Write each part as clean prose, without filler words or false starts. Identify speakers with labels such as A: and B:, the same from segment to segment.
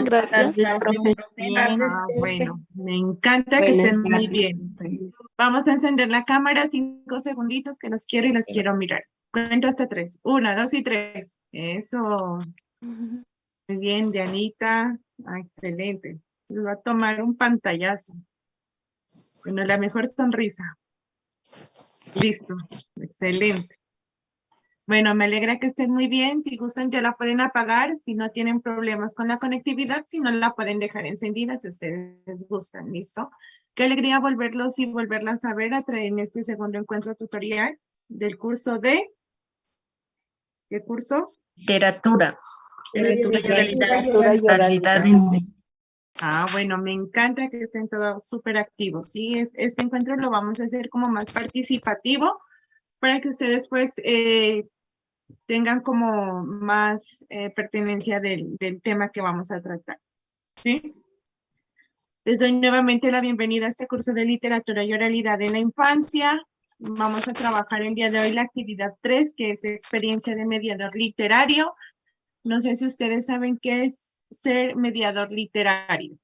A: Gracias.
B: tardes, profe. Bien.
C: Bueno, me encanta que
B: Buenas
C: estén muy
B: tardes,
C: bien.
B: profe.
C: Vamos a encender la cámara 5 segunditos que los quiero y los quiero mirar. Cuento hasta 3. 1, 2 y 3. Eso. Muy bien, Dianita. Excelente. Les va a tomar un pantallazo. Bueno, la mejor sonrisa. Listo. Excelente. Bueno, me alegra que estén muy bien. Si gustan, ya la pueden apagar. Si no tienen problemas con la conectividad, si no, la pueden dejar encendida si ustedes gustan. ¿Listo? Qué alegría volverlos y volverlas a ver en este segundo encuentro tutorial del curso de... ¿Qué curso?
B: Literatura.
C: Literatura y oralidad.
A: Literatura y oralidad.
C: Bueno, me encanta que estén todos súper activos. ¿Sí? Este encuentro lo vamos a hacer como más participativo para que ustedes pues tengan como más pertenencia del tema que vamos a tratar. ¿Sí? Les doy nuevamente la bienvenida a este curso de literatura y oralidad en la infancia. Vamos a trabajar el día de hoy la actividad 3, que es experiencia de mediador literario. No sé si ustedes saben qué es ser mediador literario.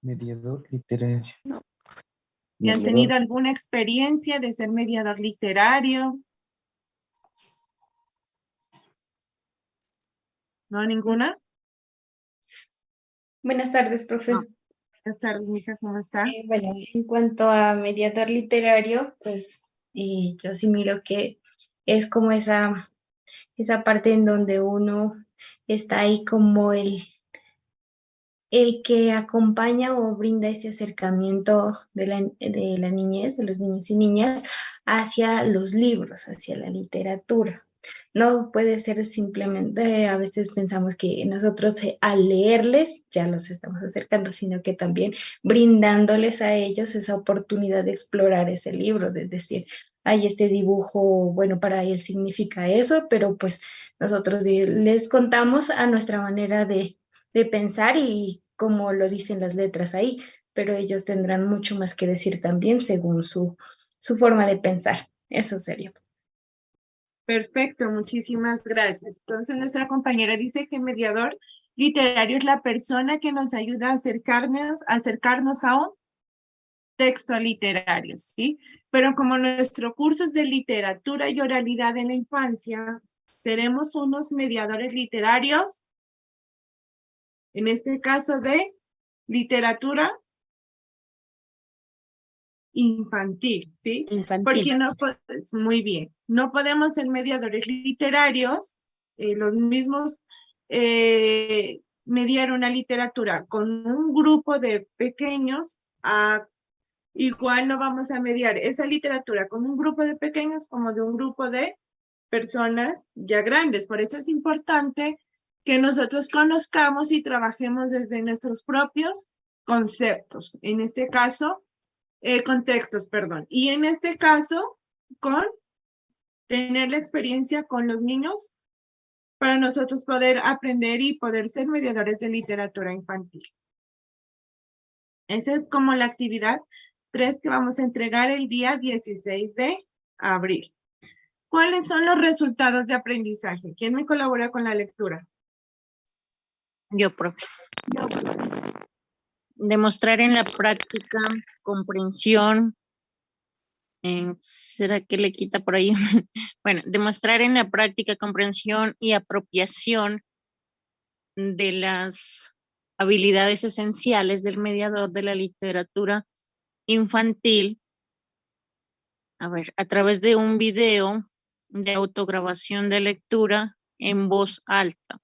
D: Mediador literario.
C: ¿Y han tenido alguna experiencia de ser mediador literario? ¿No, ninguna?
E: Buenas tardes, profe.
C: Buenas tardes, mija, ¿cómo está?
E: Bueno, en cuanto a mediador literario, pues yo asimilo que es como esa parte en donde uno está ahí como el que acompaña o brinda ese acercamiento de la niñez, de los niños y niñas, hacia los libros, hacia la literatura. No puede ser simplemente, a veces pensamos que nosotros al leerles ya los estamos acercando, sino que también brindándoles a ellos esa oportunidad de explorar ese libro, de decir, hay este dibujo, bueno, para él significa eso, pero pues nosotros les contamos a nuestra manera de pensar y como lo dicen las letras ahí, pero ellos tendrán mucho más que decir también según su forma de pensar. Eso sería.
C: Perfecto, muchísimas gracias. Entonces, nuestra compañera dice que el mediador literario es la persona que nos ayuda a acercarnos a un texto literario, ¿sí? Pero como nuestro curso es de literatura y oralidad en la infancia, seremos unos mediadores literarios, en este caso de literatura infantil, ¿sí?
B: Infantil.
C: Porque no, pues, muy bien, no podemos ser mediadores literarios, los mismos mediar una literatura con un grupo de pequeños, igual no vamos a mediar esa literatura con un grupo de pequeños como de un grupo de personas ya grandes. Por eso es importante que nosotros conozcamos y trabajemos desde nuestros propios conceptos. En este caso, contextos, perdón. Y en este caso, con tener la experiencia con los niños para nosotros poder aprender y poder ser mediadores de literatura infantil. Esa es como la actividad 3 que vamos a entregar el día 16 de abril. ¿Cuáles son los resultados de aprendizaje? ¿Quién me colabora con la lectura?
B: Yo, profe. Demostrar en la práctica comprensión. ¿Será que le quita por ahí? Bueno, demostrar en la práctica comprensión y apropiación de las habilidades esenciales del mediador de la literatura infantil, a través de un video de autograbación de lectura en voz alta,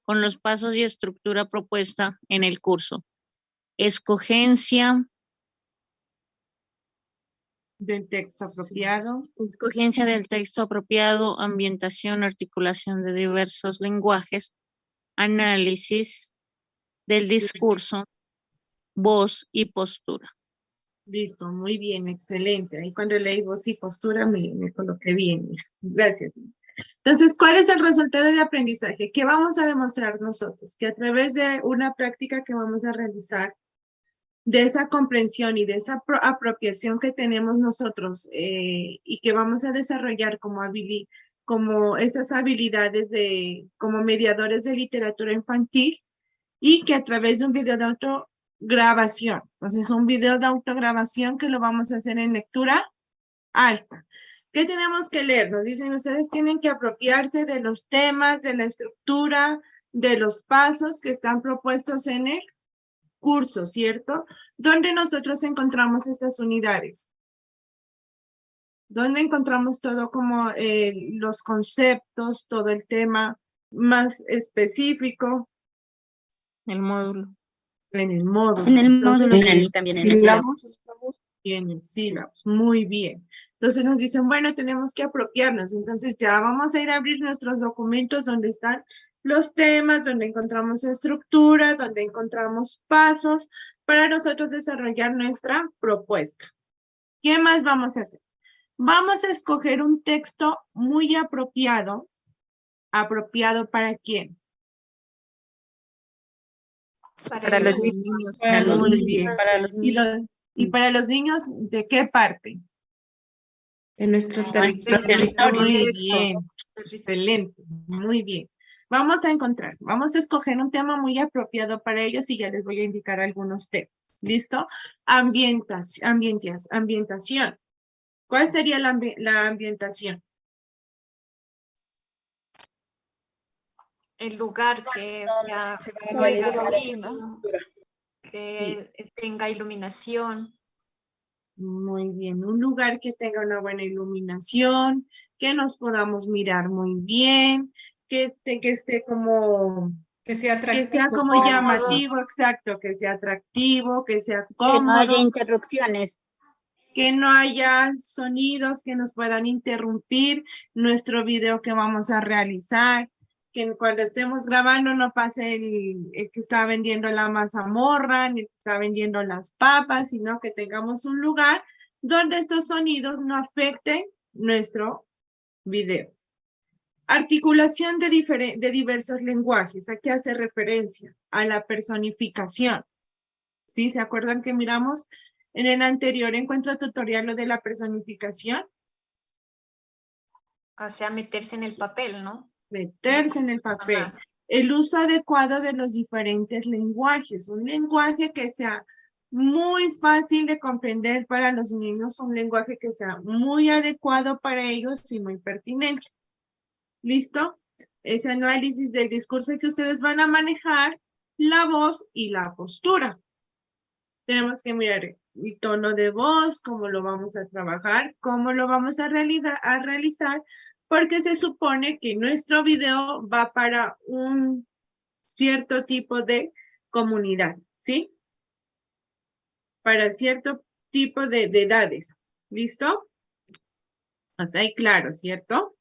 B: con los pasos y estructura propuesta en el curso. Escogencia
C: del texto apropiado.
B: Escogencia del texto apropiado, ambientación, articulación de diversos lenguajes, análisis del discurso, voz y postura.
C: Listo, muy bien, excelente. Ahí cuando leí voz y postura me coloqué bien. Gracias. Entonces, ¿cuál es el resultado de aprendizaje? ¿Qué vamos a demostrar nosotros? Que a través de una práctica que vamos a realizar, de esa comprensión y de esa apropiación que tenemos nosotros y que vamos a desarrollar como como esas habilidades como mediadores de literatura infantil y que a través de un video de autograbación, entonces un video de autograbación que lo vamos a hacer en lectura alta. ¿Qué tenemos que leer? Nos dicen, ustedes tienen que apropiarse de los temas, de la estructura, de los pasos que están propuestos en el curso, ¿cierto? ¿Dónde nosotros encontramos estas unidades? ¿Dónde encontramos todo como los conceptos, todo el tema más específico?
B: El módulo.
C: En el módulo.
A: En el
C: Entonces,
A: módulo
C: en
A: y también en el sílabus.
C: y en el sílabus. Muy bien. Entonces nos dicen, bueno, tenemos que apropiarnos. Entonces ya vamos a ir a abrir nuestros documentos donde están los temas, donde encontramos estructuras, donde encontramos pasos para nosotros desarrollar nuestra propuesta. ¿Qué más vamos a hacer? Vamos a escoger un texto muy apropiado. ¿Apropiado para quién?
A: Para los niños.
C: Muy bien.
B: Para los niños.
C: ¿Y para los niños de qué parte?
E: De nuestro
B: Nuestro
E: territorio.
C: Muy bien, excelente, muy bien. Vamos a escoger un tema muy apropiado para ellos y ya les voy a indicar algunos temas. ¿Listo? Ambientación. ¿Cuál sería la ambientación?
F: El lugar que sea
A: Se va a
F: muy
A: realizar
F: atractivo, que tenga iluminación.
C: Muy bien, un lugar que tenga una buena iluminación, que nos podamos mirar muy bien, que esté como,
G: Que sea atractivo.
C: que sea como
F: Cómodo.
C: llamativo, exacto, que sea atractivo, que sea
A: Que no haya
C: cómodo,
A: interrupciones.
C: que no haya sonidos que nos puedan interrumpir nuestro video que vamos a realizar, que cuando estemos grabando no pase el que está vendiendo la mazamorra, ni el que está vendiendo las papas, sino que tengamos un lugar donde estos sonidos no afecten nuestro video. Articulación de diversos lenguajes. ¿A qué hace referencia? A la personificación. ¿Sí? ¿Se acuerdan que miramos en el anterior encuentro tutorial lo de la personificación?
F: O sea, meterse en el papel, ¿no?
C: Meterse en el papel.
F: Ajá.
C: El uso adecuado de los diferentes lenguajes. Un lenguaje que sea muy fácil de comprender para los niños, un lenguaje que sea muy adecuado para ellos y muy pertinente. ¿Listo? Ese análisis del discurso que ustedes van a manejar, la voz y la postura. Tenemos que mirar el tono de voz, cómo lo vamos a trabajar, cómo lo vamos a realizar, porque se supone que nuestro video va para un cierto tipo de comunidad, ¿sí? Para cierto tipo de edades. ¿Listo? Hasta ahí claro, ¿cierto?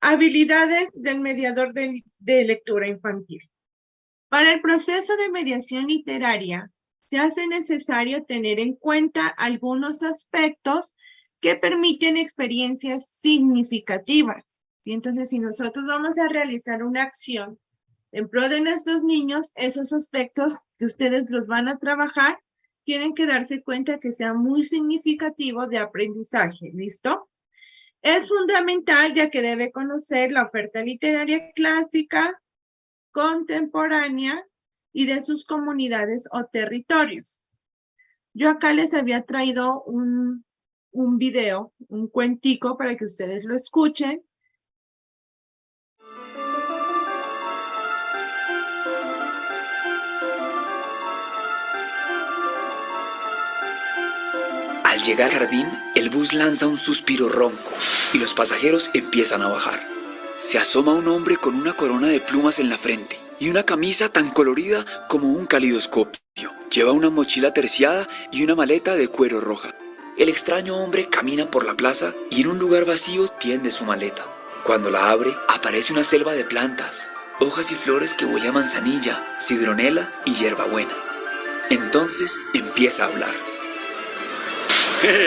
C: Habilidades del mediador de lectura infantil. Para el proceso de mediación literaria, se hace necesario tener en cuenta algunos aspectos que permiten experiencias significativas. ¿Sí? Entonces, si nosotros vamos a realizar una acción en pro de nuestros niños, esos aspectos que ustedes los van a trabajar, tienen que darse cuenta que sea muy significativo de aprendizaje. ¿Listo? Es fundamental ya que debe conocer la oferta literaria clásica, contemporánea y de sus comunidades o territorios. Yo acá les había traído un video, un cuentico para que ustedes lo escuchen.
H: Al llegar al jardín, el bus lanza un suspiro ronco y los pasajeros empiezan a bajar. Se asoma un hombre con una corona de plumas en la frente y una camisa tan colorida como un calidoscopio. Lleva una mochila terciada y una maleta de cuero roja. El extraño hombre camina por la plaza y en un lugar vacío tiende su maleta. Cuando la abre, aparece una selva de plantas, hojas y flores que huele a manzanilla, cidronela y hierbabuena. Entonces empieza a hablar.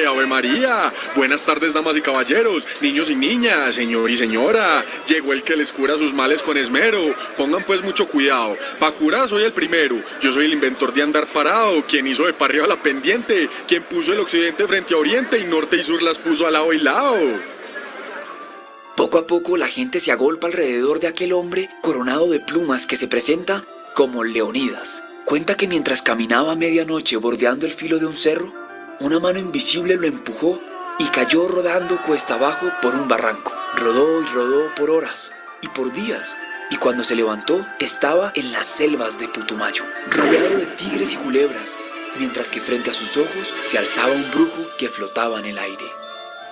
I: ¡Ave María! Buenas tardes, damas y caballeros, niños y niñas, señor y señora. Llegó el que les cura sus males con esmero. Pongan pues mucho cuidado. Pa' curar soy el primero. Yo soy el inventor de andar parado, quien hizo de pa' arriba la pendiente, quien puso el occidente frente a oriente y norte y sur las puso a lado y lado.
H: Poco a poco la gente se agolpa alrededor de aquel hombre coronado de plumas que se presenta como Leonidas. Cuenta que mientras caminaba a medianoche bordeando el filo de un cerro, una mano invisible lo empujó y cayó rodando cuesta abajo por un barranco. Rodó y rodó por horas y por días, y cuando se levantó estaba en las selvas de Putumayo, rodeado de tigres y culebras, mientras que frente a sus ojos se alzaba un brujo que flotaba en el aire.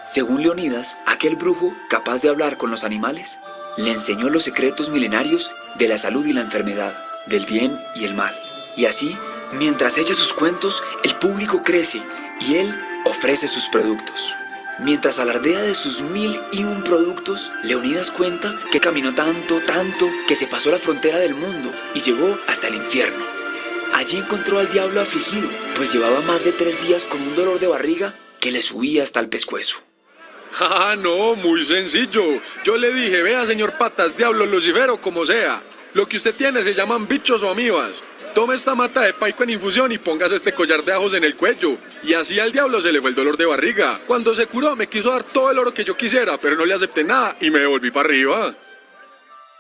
H: Según Leonidas, aquel brujo, capaz de hablar con los animales, le enseñó los secretos milenarios de la salud y la enfermedad, del bien y el mal. Y así, mientras echa sus cuentos, el público crece y él ofrece sus productos. Mientras alardea de sus 1001 productos, Leonidas cuenta que caminó tanto, que se pasó la frontera del mundo y llegó hasta el infierno. Allí encontró al diablo afligido, pues llevaba más de 3 días con un dolor de barriga que le subía hasta el pescuezo.
I: Ah, no, muy sencillo. Yo le dije, vea señor Patas, diablo, lucifero, como sea. Lo que usted tiene se llaman bichos o amibas. Tome esta mata de paico en infusión y póngase este collar de ajos en el cuello. Y así al diablo se le fue el dolor de barriga. Cuando se curó me quiso dar todo el oro que yo quisiera, pero no le acepté nada y me devolví para arriba.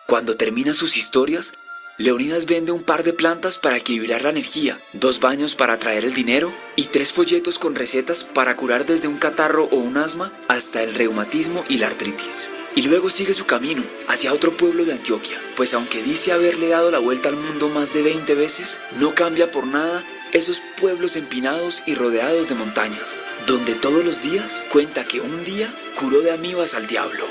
H: Cuando termina sus historias, Leonidas vende un par de plantas para equilibrar la energía, 2 baños para atraer el dinero y 3 folletos con recetas para curar desde un catarro o un asma hasta el reumatismo y la artritis. Y luego sigue su camino hacia otro pueblo de Antioquia, pues aunque dice haberle dado la vuelta al mundo más de 20 veces, no cambia por nada esos pueblos empinados y rodeados de montañas, donde todos los días cuenta que un día curó de amibas al diablo.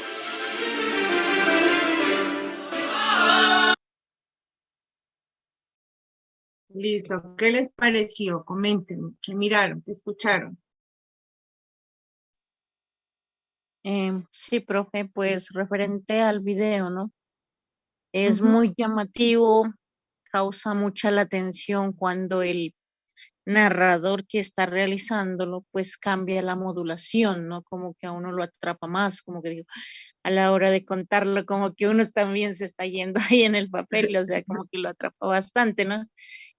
C: Listo. ¿Qué les pareció? Comenten. ¿Qué miraron? ¿Qué escucharon?
B: Sí, profe, pues referente al video, ¿no? Es
C: Ujú.
B: muy llamativo, causa mucha la atención cuando el narrador que está realizándolo, pues cambia la modulación, ¿no? Como que a uno lo atrapa más, como que digo, a la hora de contarlo, como que uno también se está yendo ahí en el papel, o sea, como que lo atrapa bastante, ¿no?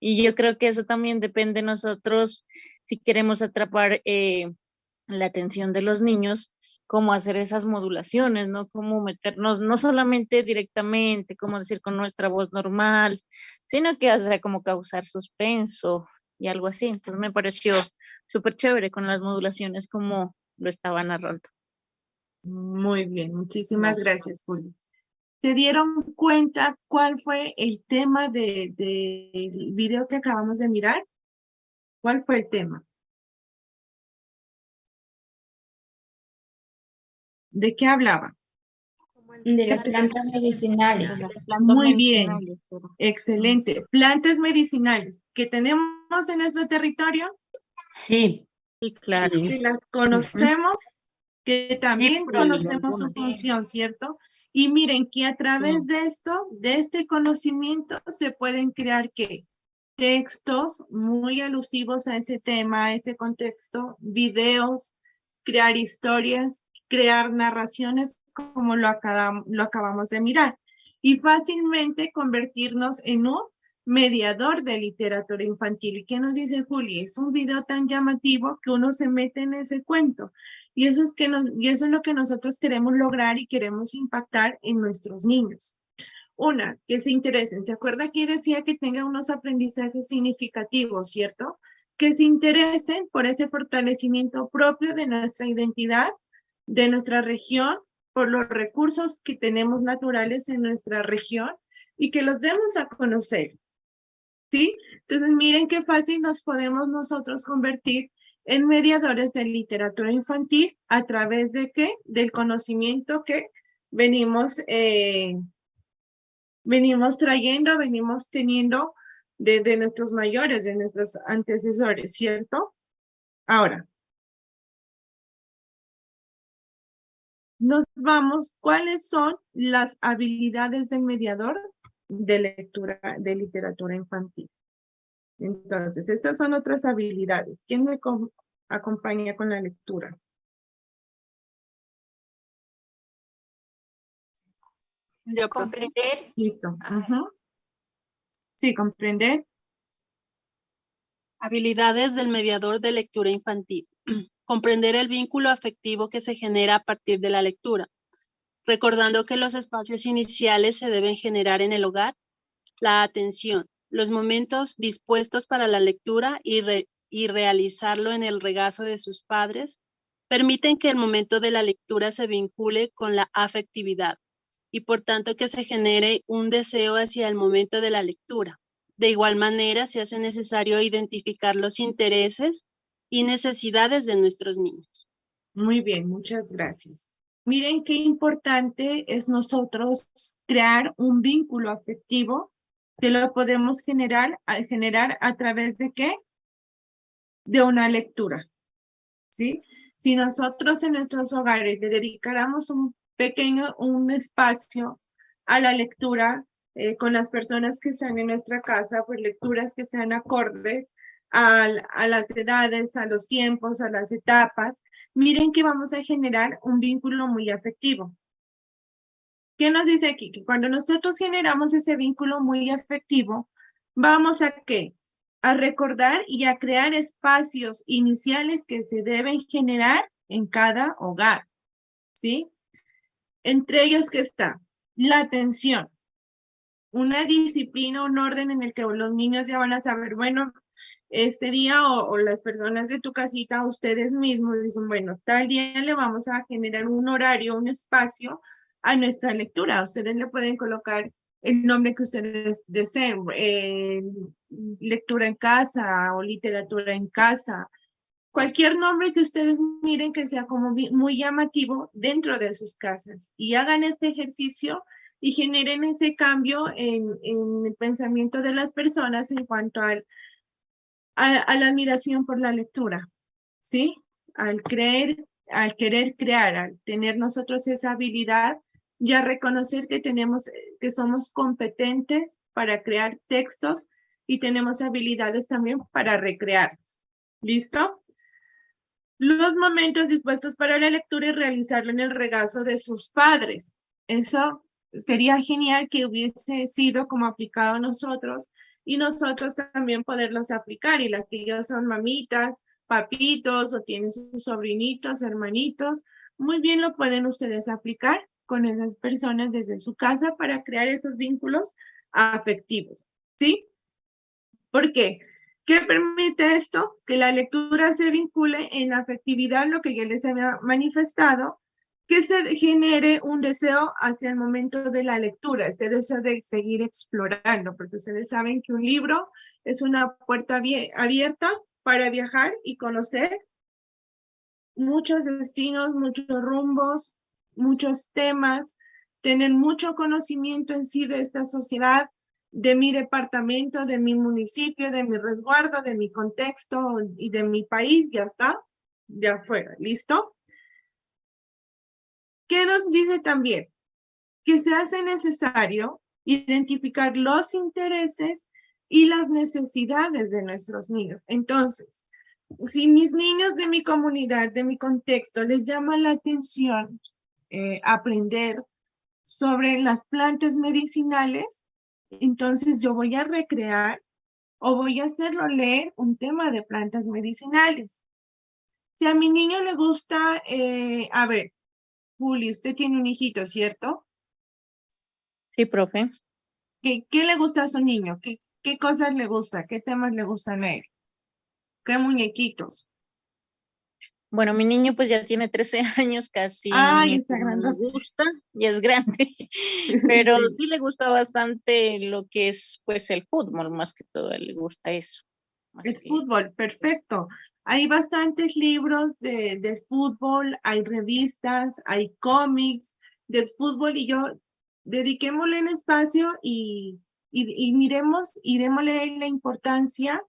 B: Y yo creo que eso también depende de nosotros, si queremos atrapar la atención de los niños, cómo hacer esas modulaciones, ¿no? Cómo meternos, no solamente directamente, como decir con nuestra voz normal, sino que hace como causar suspenso y algo así. Entonces me pareció súper chévere con las modulaciones como lo estaba narrando.
C: Muy bien. Muchísimas gracias, Julio. ¿Se dieron cuenta cuál fue el tema del video que acabamos de mirar? ¿Cuál fue el tema? ¿De qué hablaba?
E: De las plantas medicinales.
B: Las plantas
C: Muy bien.
B: medicinales, pero-
C: Excelente. Plantas medicinales que tenemos en nuestro territorio,
A: Sí,
B: Sí, claro.
C: que las conocemos, que también
A: por
C: conocemos su
A: algunas.
C: función, ¿cierto? Y miren que a través
B: Sí.
C: de esto, de este conocimiento, se pueden crear ¿qué? Textos muy alusivos a ese tema, a ese contexto, videos, crear historias, crear narraciones como lo acabamos de mirar y fácilmente convertirnos en un mediador de literatura infantil. ¿Y qué nos dice Juli? Es un video tan llamativo que uno se mete en ese cuento. Y eso es lo que nosotros queremos lograr y queremos impactar en nuestros niños. Una, que se interesen. ¿Se acuerda que decía que tengan unos aprendizajes significativos, cierto? Que se interesen por ese fortalecimiento propio de nuestra identidad, de nuestra región, por los recursos que tenemos naturales en nuestra región y que los demos a conocer. ¿Sí? Entonces, miren qué fácil nos podemos nosotros convertir en mediadores de literatura infantil a través de ¿qué? Del conocimiento que venimos trayendo, venimos teniendo de nuestros mayores, de nuestros antecesores, ¿cierto? Ahora, nos vamos, ¿cuáles son las habilidades del mediador de de literatura infantil? Entonces, estas son otras habilidades. ¿Quién me acompaña con la lectura?
F: Comprender.
C: Listo. Ujú. Sí, comprender.
G: Habilidades del mediador de lectura infantil. Comprender el vínculo afectivo que se genera a partir de la lectura. recordando que los espacios iniciales se deben generar en el hogar, la atención, los momentos dispuestos para la lectura y realizarlo en el regazo de sus padres, permiten que el momento de la lectura se vincule con la afectividad y por tanto que se genere un deseo hacia el momento de la lectura. De igual manera, se hace necesario identificar los intereses y necesidades de nuestros niños.
C: Muy bien, muchas gracias. Miren qué importante es nosotros crear un vínculo afectivo que lo podemos generar a través de ¿qué? De una lectura, ¿sí? Si nosotros en nuestros hogares le dedicáramos un espacio a la lectura con las personas que están en nuestra casa, pues lecturas que sean acordes a las edades, a los tiempos, a las etapas, miren que vamos a generar un vínculo muy afectivo. ¿Qué nos dice aquí? Que cuando nosotros generamos ese vínculo muy afectivo, vamos a ¿qué? A recordar y a crear espacios iniciales que se deben generar en cada hogar, ¿sí? Entre ellos que está la atención, una disciplina, un orden en el que los niños ya van a saber, bueno, este día o las personas de tu casita, ustedes mismos dicen, bueno, tal día le vamos a generar un horario, un espacio a nuestra lectura. Ustedes le pueden colocar el nombre que ustedes deseen, lectura en casa o literatura en casa, cualquier nombre que ustedes miren que sea como muy llamativo dentro de sus casas y hagan este ejercicio y generen ese cambio en el pensamiento de las personas en cuanto a la admiración por la lectura, ¿sí? Al querer crear, al tener nosotros esa habilidad, ya reconocer que que somos competentes para crear textos y tenemos habilidades también para recrearlos. ¿Listo? Los momentos dispuestos para la lectura y realizarlo en el regazo de sus padres. Eso sería genial que hubiese sido como aplicado a nosotros y nosotros también poderlos aplicar. Y las que ya son mamitas, papitos o tienen sus sobrinitos, hermanitos, muy bien lo pueden ustedes aplicar con esas personas desde su casa para crear esos vínculos afectivos, ¿sí? ¿Por qué? ¿Qué permite esto? Que la lectura se vincule en la afectividad, lo que ya les había manifestado, que se genere un deseo hacia el momento de la lectura, ese deseo de seguir explorando, porque ustedes saben que un libro es una puerta abierta para viajar y conocer muchos destinos, muchos rumbos, muchos temas, tener mucho conocimiento en sí de esta sociedad, de mi departamento, de mi municipio, de mi resguardo, de mi contexto y de mi país, ya está, de afuera, ¿listo? ¿Qué nos dice también? Que se hace necesario identificar los intereses y las necesidades de nuestros niños. Entonces, si mis niños de mi comunidad, de mi contexto, les llama la atención aprender sobre las plantas medicinales, entonces yo voy a recrear o voy a hacerlo leer un tema de plantas medicinales. Si a mi niño le gusta, a ver, Juli, usted tiene un hijito, ¿cierto?
B: Sí, profe.
C: ¿Qué le gusta a su niño? ¿Qué cosas le gusta? ¿Qué temas le gustan a él? ¿Qué muñequitos?
B: Bueno, mi niño pues ya tiene 13 años, casi
C: Ay,
B: muñeco
C: está
B: no le
C: grandote.
B: gusta, ya es grande, pero
C: Sí.
B: sí le gusta bastante lo que es pues el fútbol, más que todo, a él le gusta eso.
C: El
B: Más que...
C: fútbol, perfecto. Hay bastantes libros del fútbol, hay revistas, hay cómics del fútbol y yo dediquémosle un espacio y miremos y démosle la importancia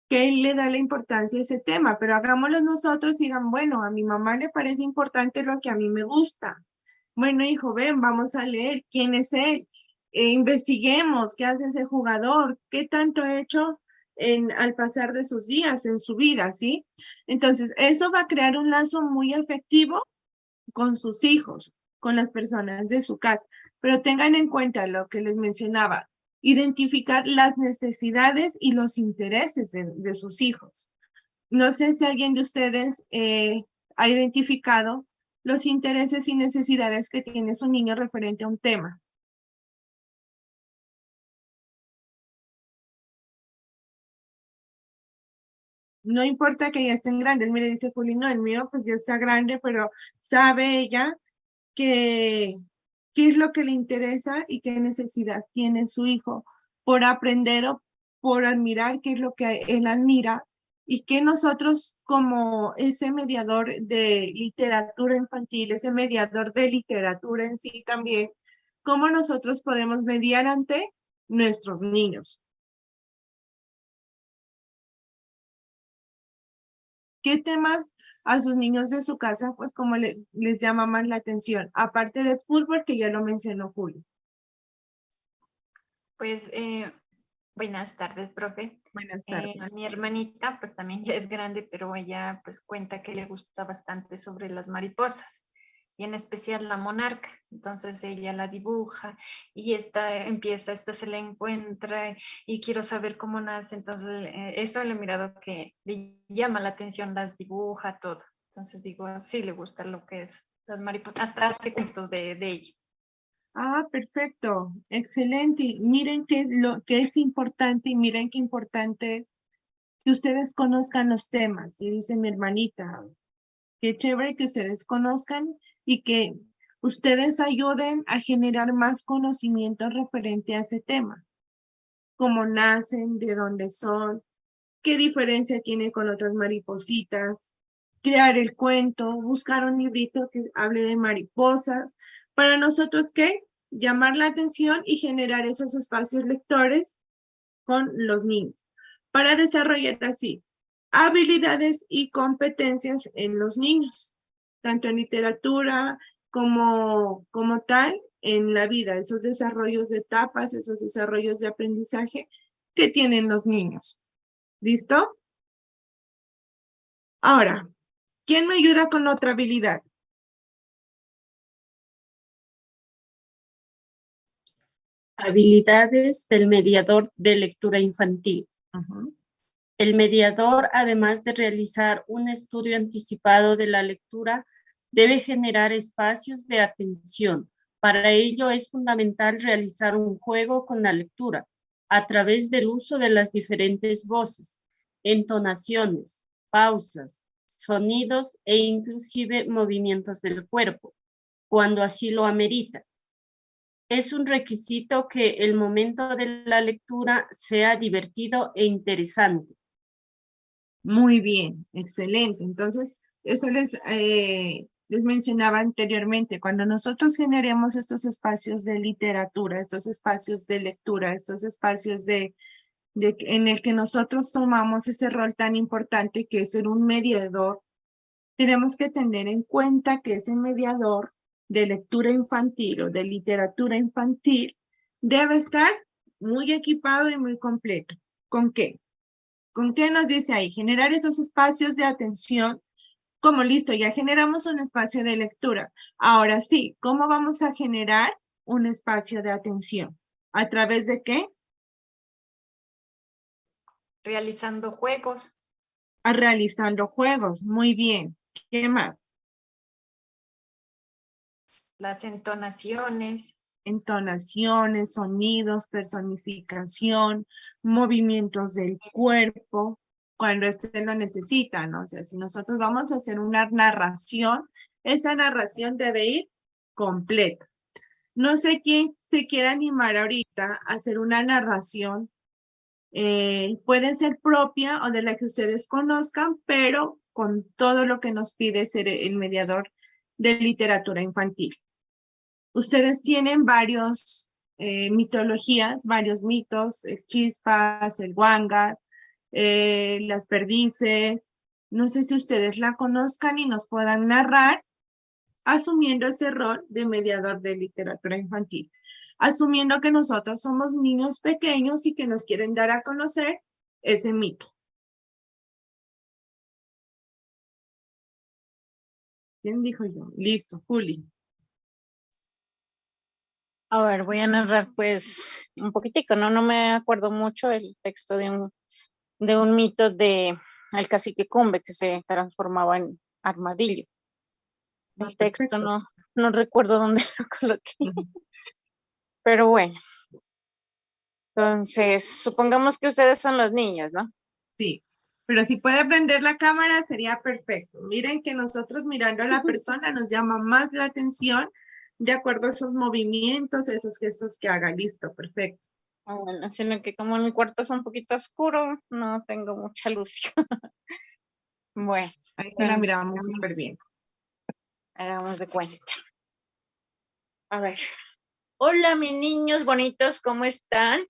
C: que él le da la importancia a ese tema, pero hagámoslo nosotros y digan, bueno, a mi mamá le parece importante lo que a mí me gusta. Bueno, hijo, ven, vamos a leer quién es él. Investiguemos qué hace ese jugador, qué tanto ha hecho al pasar de sus días en su vida, ¿sí? Entonces, eso va a crear un lazo muy afectivo con sus hijos, con las personas de su casa. Pero tengan en cuenta lo que les mencionaba, identificar las necesidades y los intereses de sus hijos. No sé si alguien de ustedes ha identificado los intereses y necesidades que tiene su niño referente a un tema. No importa que ya estén grandes, mire, dice Juli, no, el mío pues ya está grande, pero sabe ella que qué es lo que le interesa y qué necesidad tiene su hijo por aprender o por admirar qué es lo que él admira y que nosotros como ese mediador de literatura infantil, ese mediador de literatura en sí también, cómo nosotros podemos mediar ante nuestros niños. ¿Qué temas a sus niños de su casa, pues como les llama más la atención? Aparte del fútbol, que ya lo mencionó Julio.
F: Pues buenas tardes, profe.
C: Buenas tardes.
F: Mi hermanita pues también ya es grande, pero ella pues cuenta que le gusta bastante sobre las mariposas y en especial la monarca. Entonces ella la dibuja y esta se la encuentra y quiero saber cómo nace. Entonces eso le he mirado que le llama la atención, las dibuja, todo. Entonces digo, sí le gusta lo que es las mariposas, hasta hace cuentos de ella.
C: Ah, perfecto, excelente. Miren lo que es importante y miren qué importante es que ustedes conozcan los temas. Y dice mi hermanita, qué chévere que ustedes conozcan y que ustedes ayuden a generar más conocimiento referente a ese tema. Cómo nacen, de dónde son, qué diferencia tiene con otras maripositas, crear el cuento, buscar un librito que hable de mariposas. Para nosotros, ¿qué? Llamar la atención y generar esos espacios lectores con los niños para desarrollar así habilidades y competencias en los niños, tanto en literatura como tal en la vida, esos desarrollos de etapas, esos desarrollos de aprendizaje que tienen los niños. ¿Listo? Ahora, ¿quién me ayuda con otra habilidad?
J: Habilidades del mediador de lectura infantil. El mediador, además de realizar un estudio anticipado de la lectura, debe generar espacios de atención. Para ello es fundamental realizar un juego con la lectura a través del uso de las diferentes voces, entonaciones, pausas, sonidos e inclusive movimientos del cuerpo, cuando así lo amerita. Es un requisito que el momento de la lectura sea divertido e interesante.
C: Muy bien, excelente. Entonces, eso les mencionaba anteriormente. Cuando nosotros generemos estos espacios de literatura, estos espacios de lectura, estos espacios en el que nosotros tomamos ese rol tan importante que es ser un mediador, tenemos que tener en cuenta que ese mediador de lectura infantil o de literatura infantil debe estar muy equipado y muy completo. ¿Con qué? ¿Con qué nos dice ahí? Generar esos espacios de atención. Como listo, ya generamos un espacio de lectura. Ahora sí, ¿cómo vamos a generar un espacio de atención? ¿A través de qué?
F: Realizando juegos.
C: Realizando juegos. Muy bien. ¿Qué más?
F: Las entonaciones.
C: Entonaciones, sonidos, personificación, movimientos del cuerpo, cuando lo necesita, ¿no? O sea, si nosotros vamos a hacer una narración, esa narración debe ir completa. No sé quién se quiere animar ahorita a hacer una narración, puede ser propia o de la que ustedes conozcan, pero con todo lo que nos pide ser el mediador de literatura infantil. Ustedes tienen varios mitologías, varios mitos, el Chispas, el Huangas, las perdices. No sé si ustedes la conozcan y nos puedan narrar, asumiendo ese rol de mediador de literatura infantil. Asumiendo que nosotros somos niños pequeños y que nos quieren dar a conocer ese mito. ¿Quién dijo yo? Listo, Juli.
B: A ver, voy a narrar pues un poquitico, no me acuerdo mucho el texto de un mito de el cacique Cumbe que se transformaba en armadillo. El texto no recuerdo dónde lo coloqué. Pero bueno. Entonces, supongamos que ustedes son los niños, ¿no?
C: Sí, pero si puede prender la cámara sería perfecto. Miren que nosotros mirando a la persona nos llama más la atención de acuerdo a esos movimientos, esos gestos que haga. Listo, perfecto.
B: Bueno, sino que como mi cuarto es un poquito oscuro, no tengo mucha luz. Bueno.
C: Ahí se la miramos súper bien.
B: Hagamos de cuenta. A ver. Hola, mis niños bonitos, ¿cómo están?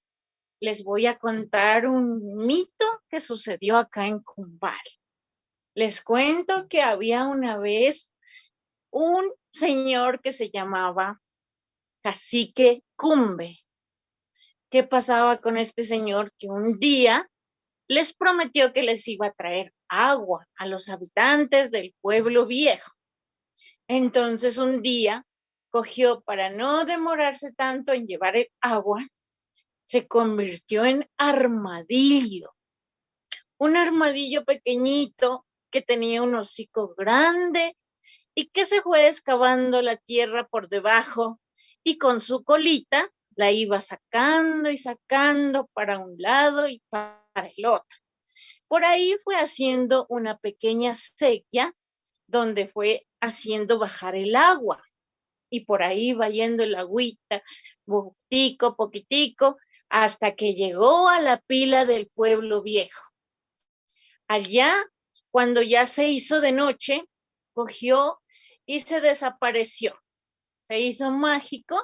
B: Les voy a contar un mito que sucedió acá en Cumbal. Les cuento que había una vez un señor que se llamaba Cacique Cumbe. ¿Qué pasaba con este señor? Que un día les prometió que les iba a traer agua a los habitantes del pueblo viejo. Entonces un día cogió, para no demorarse tanto en llevar el agua, se convirtió en armadillo. Un armadillo pequeñito que tenía un hocico grande y que se fue excavando la tierra por debajo y con su colita la iba sacando y sacando para un lado y para el otro. Por ahí fue haciendo una pequeña sequía donde fue haciendo bajar el agua. Y por ahí va yendo el agüita, poquitico, poquitico, hasta que llegó a la pila del pueblo viejo. Allá, cuando ya se hizo de noche, cogió y se desapareció. Se hizo mágico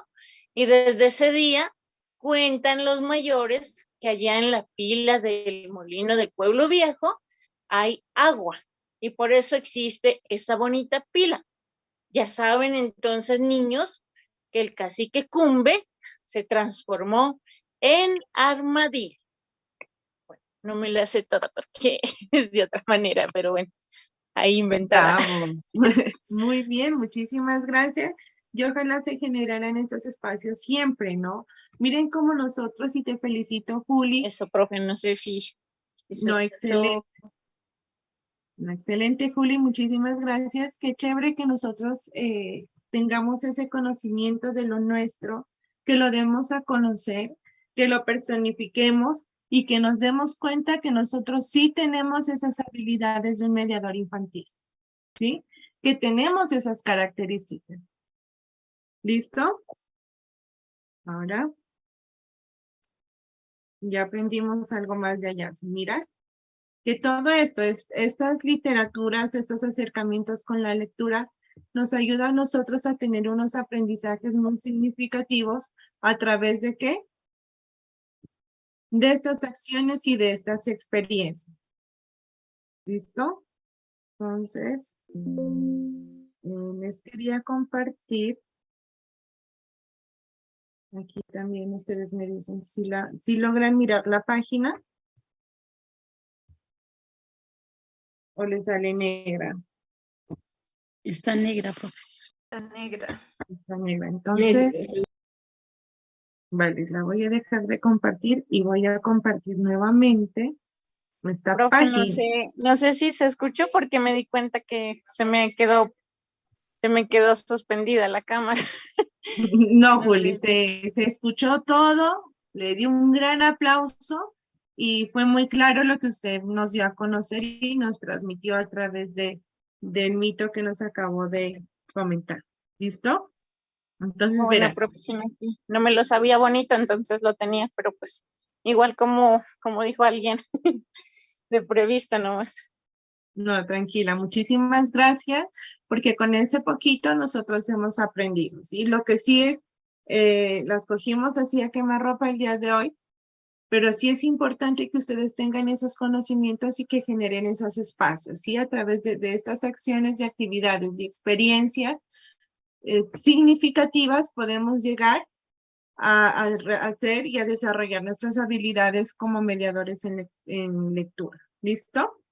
B: y desde ese día cuentan los mayores que allá en la pila del molino del pueblo viejo hay agua y por eso existe esa bonita pila. Ya saben entonces, niños, que el cacique Cumbe se transformó en armadillo. Bueno, no me la sé toda porque es de otra manera, pero bueno, ahí inventada.
C: Muy bien, muchísimas gracias. Y ojalá se generaran esos espacios siempre, ¿no? Miren cómo nosotros, y te felicito, Juli.
B: Eso, profe, no sé si...
C: No, excelente. No, excelente, Juli, muchísimas gracias. Qué chévere que nosotros tengamos ese conocimiento de lo nuestro, que lo demos a conocer, que lo personifiquemos y que nos demos cuenta que nosotros sí tenemos esas habilidades de un mediador infantil, ¿sí? Que tenemos esas características. ¿Listo? Ahora ya aprendimos algo más de allá. Mira, que todo esto, estas literaturas, estos acercamientos con la lectura, nos ayuda a nosotros a tener unos aprendizajes muy significativos a través de ¿qué? De estas acciones y de estas experiencias. ¿Listo? Entonces, les quería compartir. Aquí también ustedes me dicen si logran mirar la página o les sale negra.
J: Está negra, profe.
F: Está negra.
C: Está negra. Entonces, vale, la voy a dejar de compartir y voy a compartir nuevamente esta
B: Profe,
C: página.
B: no sé si se escuchó porque me di cuenta que se me quedó suspendida la cámara.
C: No, Juli, se escuchó todo, le di un gran aplauso y fue muy claro lo que usted nos dio a conocer y nos transmitió a través del mito que nos acabó de comentar. ¿Listo? Entonces,
B: Bueno,
C: verán.
B: profe, no me lo sabía bonito, entonces lo tenía, pero pues igual como dijo alguien, de previsto nomás.
C: No, tranquila, muchísimas gracias, porque con ese poquito nosotros hemos aprendido, ¿sí? Lo que sí es, las cogimos así a quemarropa el día de hoy, pero sí es importante que ustedes tengan esos conocimientos y que generen esos espacios, ¿sí? A través de estas acciones y actividades y experiencias significativas podemos llegar a hacer y a desarrollar nuestras habilidades como mediadores en lectura. ¿Listo?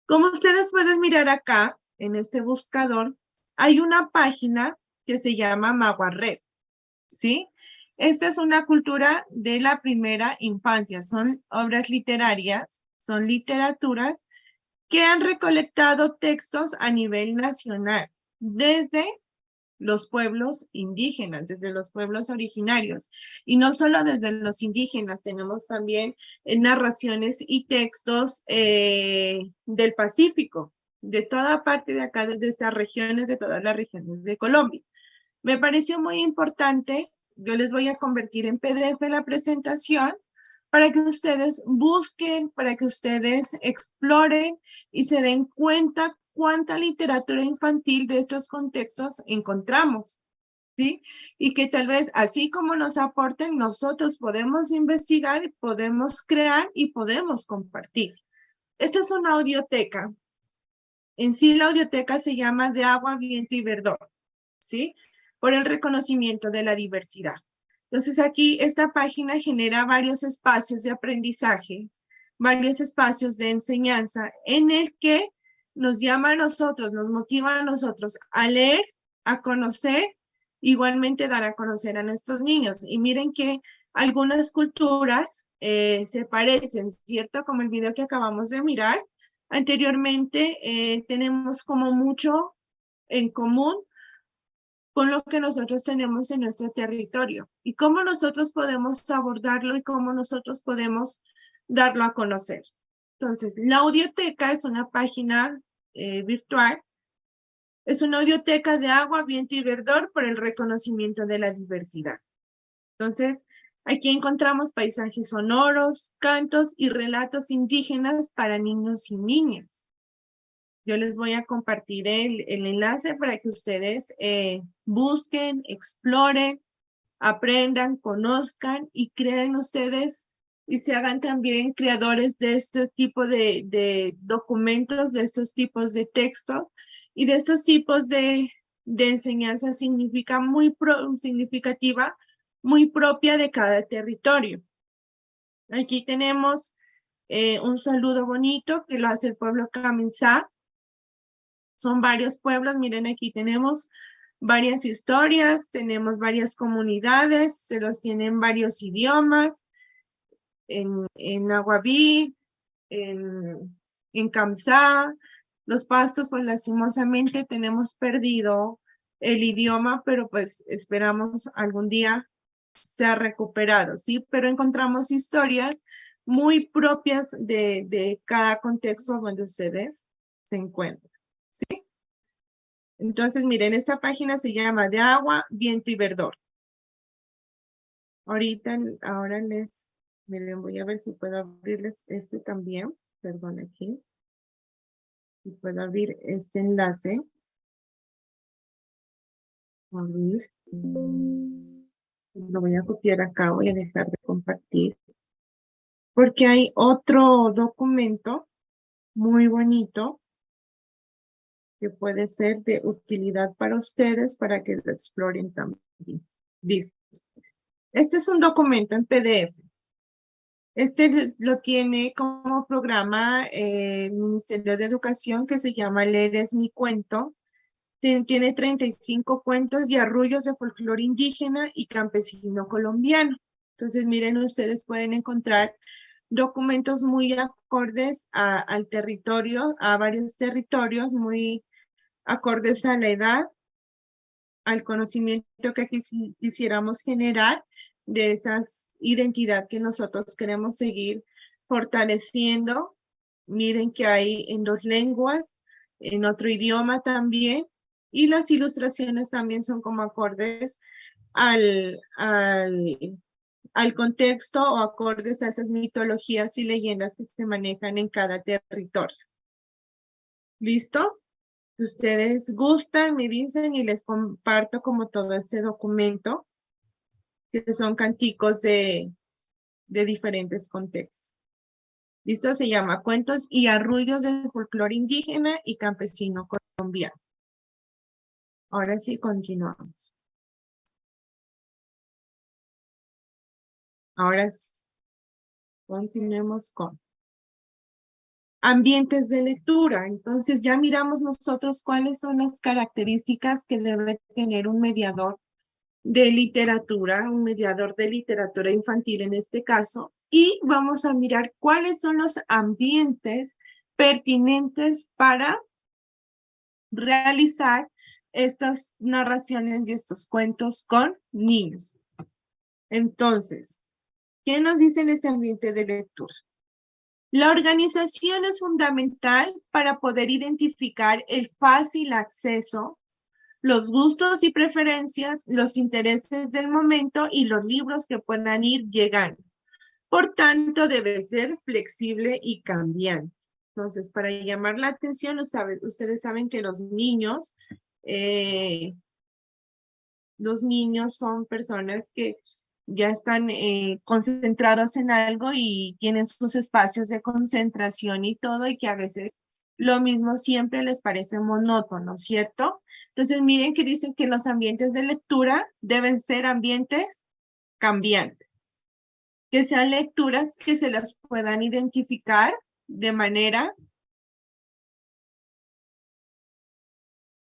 C: Como ustedes pueden mirar acá, en este buscador, hay una página que se llama Maguarred, ¿sí? Esta es una cultura de la primera infancia. Son obras literarias, son literaturas que han recolectado textos a nivel nacional, desde los pueblos indígenas, desde los pueblos originarios. Y no solo desde los indígenas, tenemos también narraciones y textos del Pacífico, de toda parte de acá, desde estas regiones, de todas las regiones de Colombia. Me pareció muy importante, yo les voy a convertir en PDF la presentación para que ustedes busquen, para que ustedes exploren y se den cuenta cuánta literatura infantil de estos contextos encontramos, ¿sí? Y que tal vez así como nos aporten, nosotros podemos investigar, podemos crear y podemos compartir. Esta es una audioteca. En sí la audioteca se llama De Agua, Viento y Verdor, ¿sí? Por el reconocimiento de la diversidad. Entonces aquí esta página genera varios espacios de aprendizaje, varios espacios de enseñanza en el que nos llama a nosotros, nos motiva a nosotros a leer, a conocer, igualmente dar a conocer a nuestros niños. Y miren que algunas culturas se parecen, ¿cierto? Como el video que acabamos de mirar. Anteriormente tenemos como mucho en común con lo que nosotros tenemos en nuestro territorio y cómo nosotros podemos abordarlo y cómo nosotros podemos darlo a conocer. Entonces, la audioteca es una página virtual, es una audioteca de agua, viento y verdor por el reconocimiento de la diversidad. Entonces, aquí encontramos paisajes sonoros, cantos y relatos indígenas para niños y niñas. Yo les voy a compartir el enlace para que ustedes busquen, exploren, aprendan, conozcan y creen ustedes y se hagan también creadores de este tipo de documentos, de estos tipos de textos y de estos tipos de enseñanza significativa, muy propia de cada territorio. Aquí tenemos un saludo bonito que lo hace el pueblo Camisá. Son varios pueblos, miren aquí tenemos varias historias, tenemos varias comunidades, se los tienen varios idiomas, en Aguaví, en Kamsá, los pastos, pues lastimosamente tenemos perdido el idioma, pero pues esperamos algún día sea recuperado, ¿sí? Pero encontramos historias muy propias de cada contexto donde ustedes se encuentran. ¿Sí? Entonces, miren, esta página se llama De Agua, Viento y Verdor. Ahora miren, voy a ver si puedo abrirles este también. Perdón, aquí. Si puedo abrir este enlace. Abrir. Lo voy a copiar acá, voy a dejar de compartir. Porque hay otro documento muy bonito que puede ser de utilidad para ustedes para que lo exploren también. Listo. Este es un documento en PDF. Este lo tiene como programa el Ministerio de Educación que se llama Leer es mi cuento. Tiene 35 cuentos y arrullos de folclore indígena y campesino colombiano. Entonces, miren, ustedes pueden encontrar documentos muy acordes al territorio, a varios territorios, muy acordes a la edad, al conocimiento que quisiéramos generar de esa identidad que nosotros queremos seguir fortaleciendo. Miren que hay en 2 lenguas, en otro idioma también, y las ilustraciones también son como acordes al contexto o acordes a esas mitologías y leyendas que se manejan en cada territorio. ¿Listo? Si ustedes gustan, me dicen y les comparto como todo este documento, que son canticos de diferentes contextos. ¿Listo? Se llama Cuentos y Arrullos del Folclore Indígena y Campesino Colombiano. Ahora sí, continuamos. Ahora sí, continuemos con ambientes de lectura. Entonces ya miramos nosotros cuáles son las características que debe tener un mediador de literatura, un mediador de literatura infantil en este caso, y vamos a mirar cuáles son los ambientes pertinentes para realizar estas narraciones y estos cuentos con niños. Entonces, ¿qué nos dice en este ambiente de lectura? La organización es fundamental para poder identificar el fácil acceso, los gustos y preferencias, los intereses del momento y los libros que puedan ir llegando. Por tanto, debe ser flexible y cambiante. Entonces, para llamar la atención, ustedes saben que los niños son personas que ya están concentrados en algo y tienen sus espacios de concentración y todo, y que a veces lo mismo siempre les parece monótono, ¿cierto? Entonces, miren que dicen que los ambientes de lectura deben ser ambientes cambiantes, que sean lecturas que se las puedan identificar de manera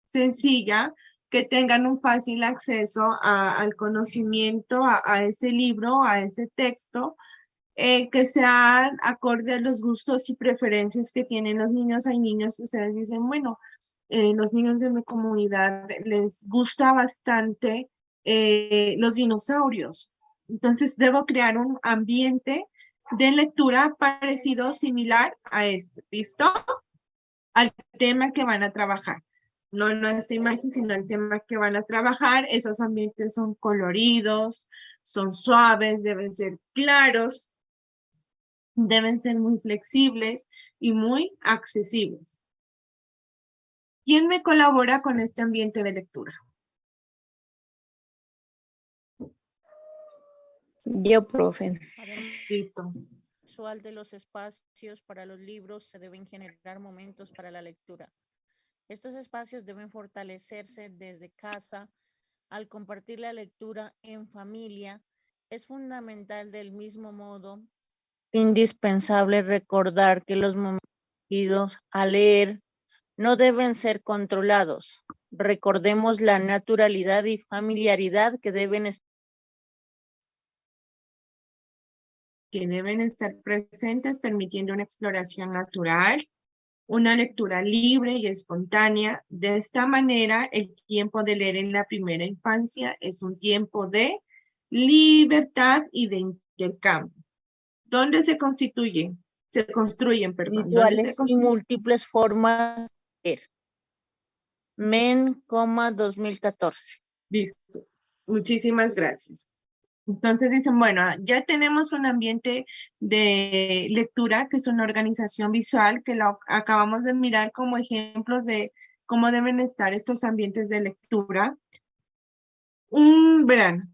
C: sencilla, que tengan un fácil acceso al conocimiento, a ese libro, a ese texto, que sean acorde a los gustos y preferencias que tienen los niños. Hay niños que ustedes dicen, bueno, los niños de mi comunidad les gusta bastante los dinosaurios. Entonces debo crear un ambiente de lectura parecido, similar a este, ¿listo? Al tema que van a trabajar. No a esta imagen, sino al tema que van a trabajar. Esos ambientes son coloridos, son suaves, deben ser claros, deben ser muy flexibles y muy accesibles. ¿Quién me colabora con este ambiente de lectura?
E: Yo, profe.
C: Listo.
B: Visual de los espacios para los libros se deben generar momentos para la lectura. Estos espacios deben fortalecerse desde casa. Al compartir la lectura en familia, es fundamental del mismo modo. Es indispensable recordar que los momentos a leer no deben ser controlados. Recordemos la naturalidad y familiaridad que deben
C: estar presentes, permitiendo una exploración natural, una lectura libre y espontánea. De esta manera, el tiempo de leer en la primera infancia es un tiempo de libertad y de intercambio. ¿Dónde se construyen, perdón?
B: Visuales y múltiples formas de leer. Men, 2014.
C: Listo. Muchísimas gracias. Entonces dicen, bueno, ya tenemos un ambiente de lectura que es una organización visual que lo acabamos de mirar como ejemplos de cómo deben estar estos ambientes de lectura. Verán,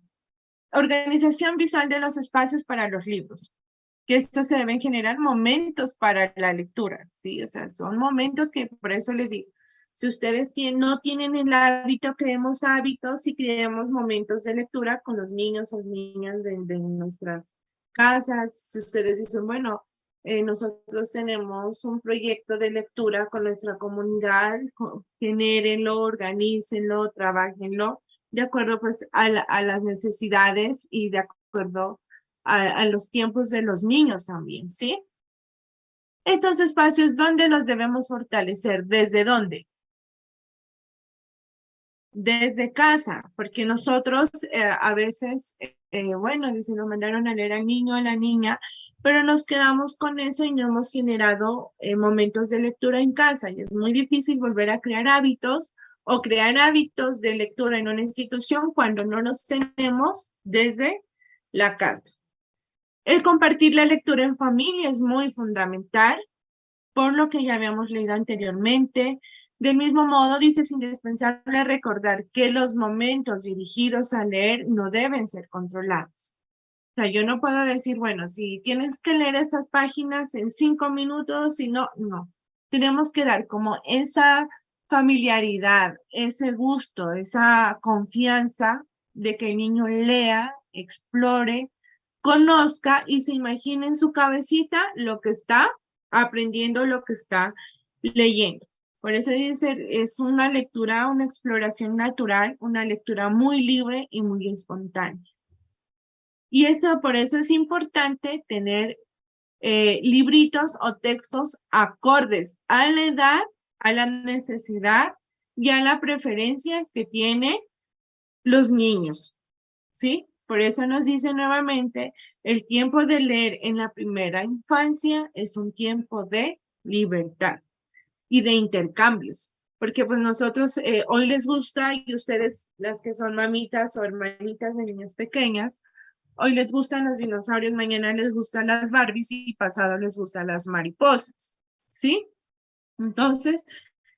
C: organización visual de los espacios para los libros, que estos se deben generar momentos para la lectura, ¿sí? O sea, son momentos que, por eso les digo, si ustedes no tienen el hábito, creemos hábitos y creemos momentos de lectura con los niños o niñas de nuestras casas. Si ustedes dicen, bueno, nosotros tenemos un proyecto de lectura con nuestra comunidad, genérenlo, organícenlo, trabajenlo, de acuerdo pues a las necesidades y de acuerdo a los tiempos de los niños también, ¿sí? Estos espacios, ¿dónde los debemos fortalecer? ¿Desde dónde? Desde casa, porque nosotros a veces, bueno, si nos mandaron a leer al niño o a la niña, pero nos quedamos con eso y no hemos generado momentos de lectura en casa, y es muy difícil volver a crear hábitos o crear hábitos de lectura en una institución cuando no los tenemos desde la casa. El compartir la lectura en familia es muy fundamental, por lo que ya habíamos leído anteriormente. Del mismo modo, dice, es indispensable recordar que los momentos dirigidos a leer no deben ser controlados. O sea, yo no puedo decir, bueno, si tienes que leer estas páginas en 5 minutos, si no, no. Tenemos que dar como esa familiaridad, ese gusto, esa confianza de que el niño lea, explore, conozca y se imagine en su cabecita lo que está aprendiendo, lo que está leyendo. Por eso dice, es una lectura, una exploración natural, una lectura muy libre y muy espontánea. Y eso, por eso es importante tener libritos o textos acordes a la edad, a la necesidad ya las preferencias que tienen los niños, ¿sí? Por eso nos dice nuevamente, el tiempo de leer en la primera infancia es un tiempo de libertad y de intercambios, porque pues nosotros hoy les gusta y ustedes, las que son mamitas o hermanitas de niñas pequeñas, hoy les gustan los dinosaurios, mañana les gustan las Barbies y pasado les gustan las mariposas, ¿sí? Entonces,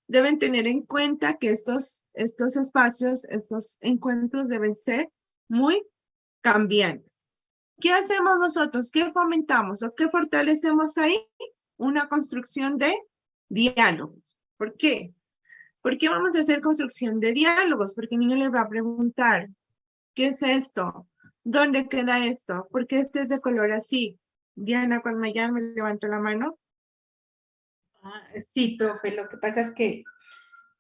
C: deben tener en cuenta que estos espacios, estos encuentros deben ser muy cambiantes. ¿Qué hacemos nosotros? ¿Qué fomentamos o qué fortalecemos ahí? Una construcción de diálogos. ¿Por qué? ¿Por qué vamos a hacer construcción de diálogos? Porque el niño le va a preguntar, ¿qué es esto? ¿Dónde queda esto? ¿Por qué este es de color así? Diana, cuando me levantó la mano.
A: Sí, profe, lo que pasa es que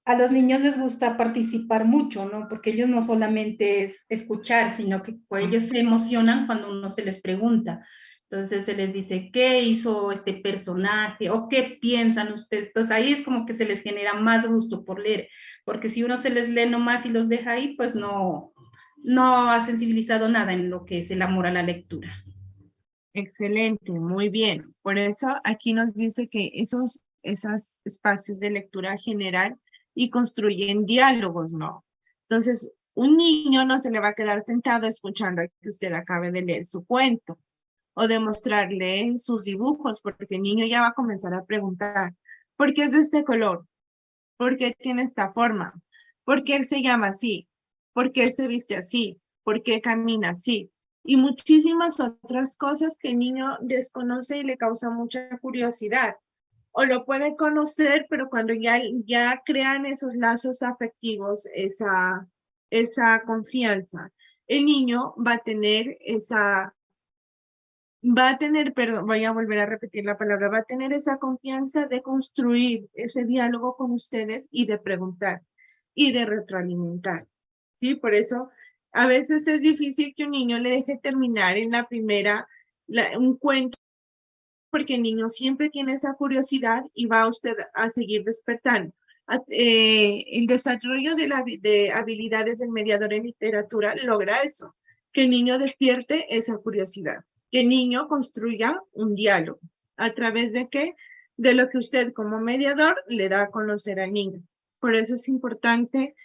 A: a los niños les gusta participar mucho, ¿no? Porque ellos no solamente es escuchar, sino que pues, ellos se emocionan cuando uno se les pregunta. Entonces se les dice, ¿qué hizo este personaje? ¿O qué piensan ustedes? Entonces ahí es como que se les genera más gusto por leer, porque si uno se les lee nomás y los deja ahí, pues no ha sensibilizado nada en lo que es el amor a la lectura.
C: Excelente, muy bien. Por eso aquí nos dice que esos espacios de lectura general y construyen diálogos, ¿no? Entonces, un niño no se le va a quedar sentado escuchando que usted acabe de leer su cuento o de mostrarle sus dibujos, porque el niño ya va a comenzar a preguntar, ¿por qué es de este color? ¿Por qué tiene esta forma? ¿Por qué él se llama así? ¿Por qué él se viste así? ¿Por qué camina así? Y muchísimas otras cosas que el niño desconoce y le causa mucha curiosidad. O lo puede conocer, pero cuando ya crean esos lazos afectivos, esa confianza, el niño va a tener, perdón, voy a volver a repetir la palabra, va a tener esa confianza de construir ese diálogo con ustedes y de preguntar y de retroalimentar, ¿sí? Por eso a veces es difícil que un niño le deje terminar en la primera, un cuento, porque el niño siempre tiene esa curiosidad y va a usted a seguir despertando. El desarrollo de habilidades del mediador en literatura logra eso, que el niño despierte esa curiosidad, que el niño construya un diálogo. ¿A través de qué? De lo que usted como mediador le da a conocer al niño. Por eso es importante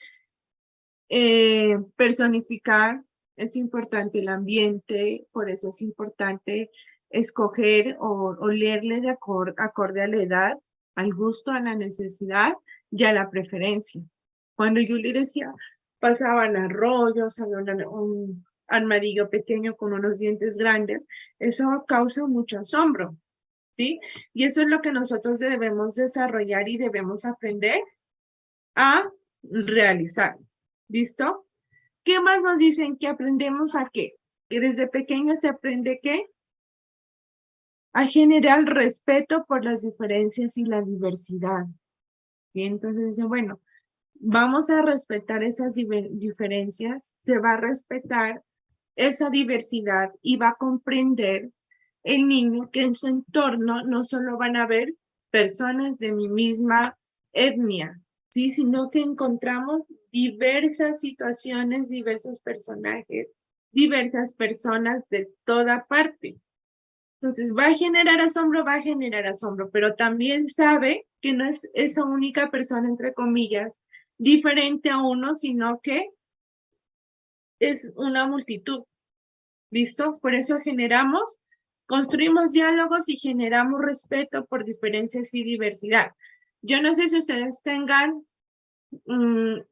C: personificar, es importante el ambiente, por eso es importante escoger o leerle de acorde a la edad, al gusto, a la necesidad y a la preferencia. Cuando Julie decía, pasaban arroyos, había un armadillo pequeño con unos dientes grandes, eso causa mucho asombro, ¿sí? Y eso es lo que nosotros debemos desarrollar y debemos aprender a realizar. ¿Listo? ¿Qué más nos dicen que aprendemos a qué? Que desde pequeño se aprende ¿qué? A generar respeto por las diferencias y la diversidad. ¿Sí? Entonces dicen, bueno, vamos a respetar esas diferencias, se va a respetar esa diversidad y va a comprender el niño que en su entorno no solo van a ver personas de mi misma etnia, ¿sí? Sino que encontramos diversas situaciones, diversos personajes, diversas personas de toda parte. Entonces, va a generar asombro, pero también sabe que no es esa única persona, entre comillas, diferente a uno, sino que es una multitud. ¿Listo? Por eso construimos diálogos y generamos respeto por diferencias y diversidad. Yo no sé si ustedes tengan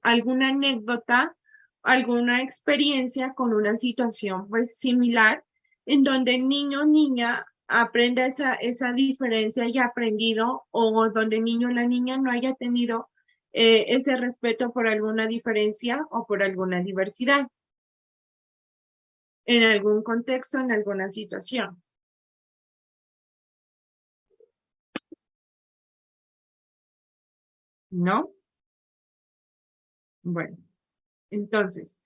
C: alguna anécdota, alguna experiencia con una situación pues similar en donde el niño o niña aprenda esa diferencia y ha aprendido, o donde el niño o la niña no haya tenido ese respeto por alguna diferencia o por alguna diversidad en algún contexto, en alguna situación. ¿No? Bueno, entonces,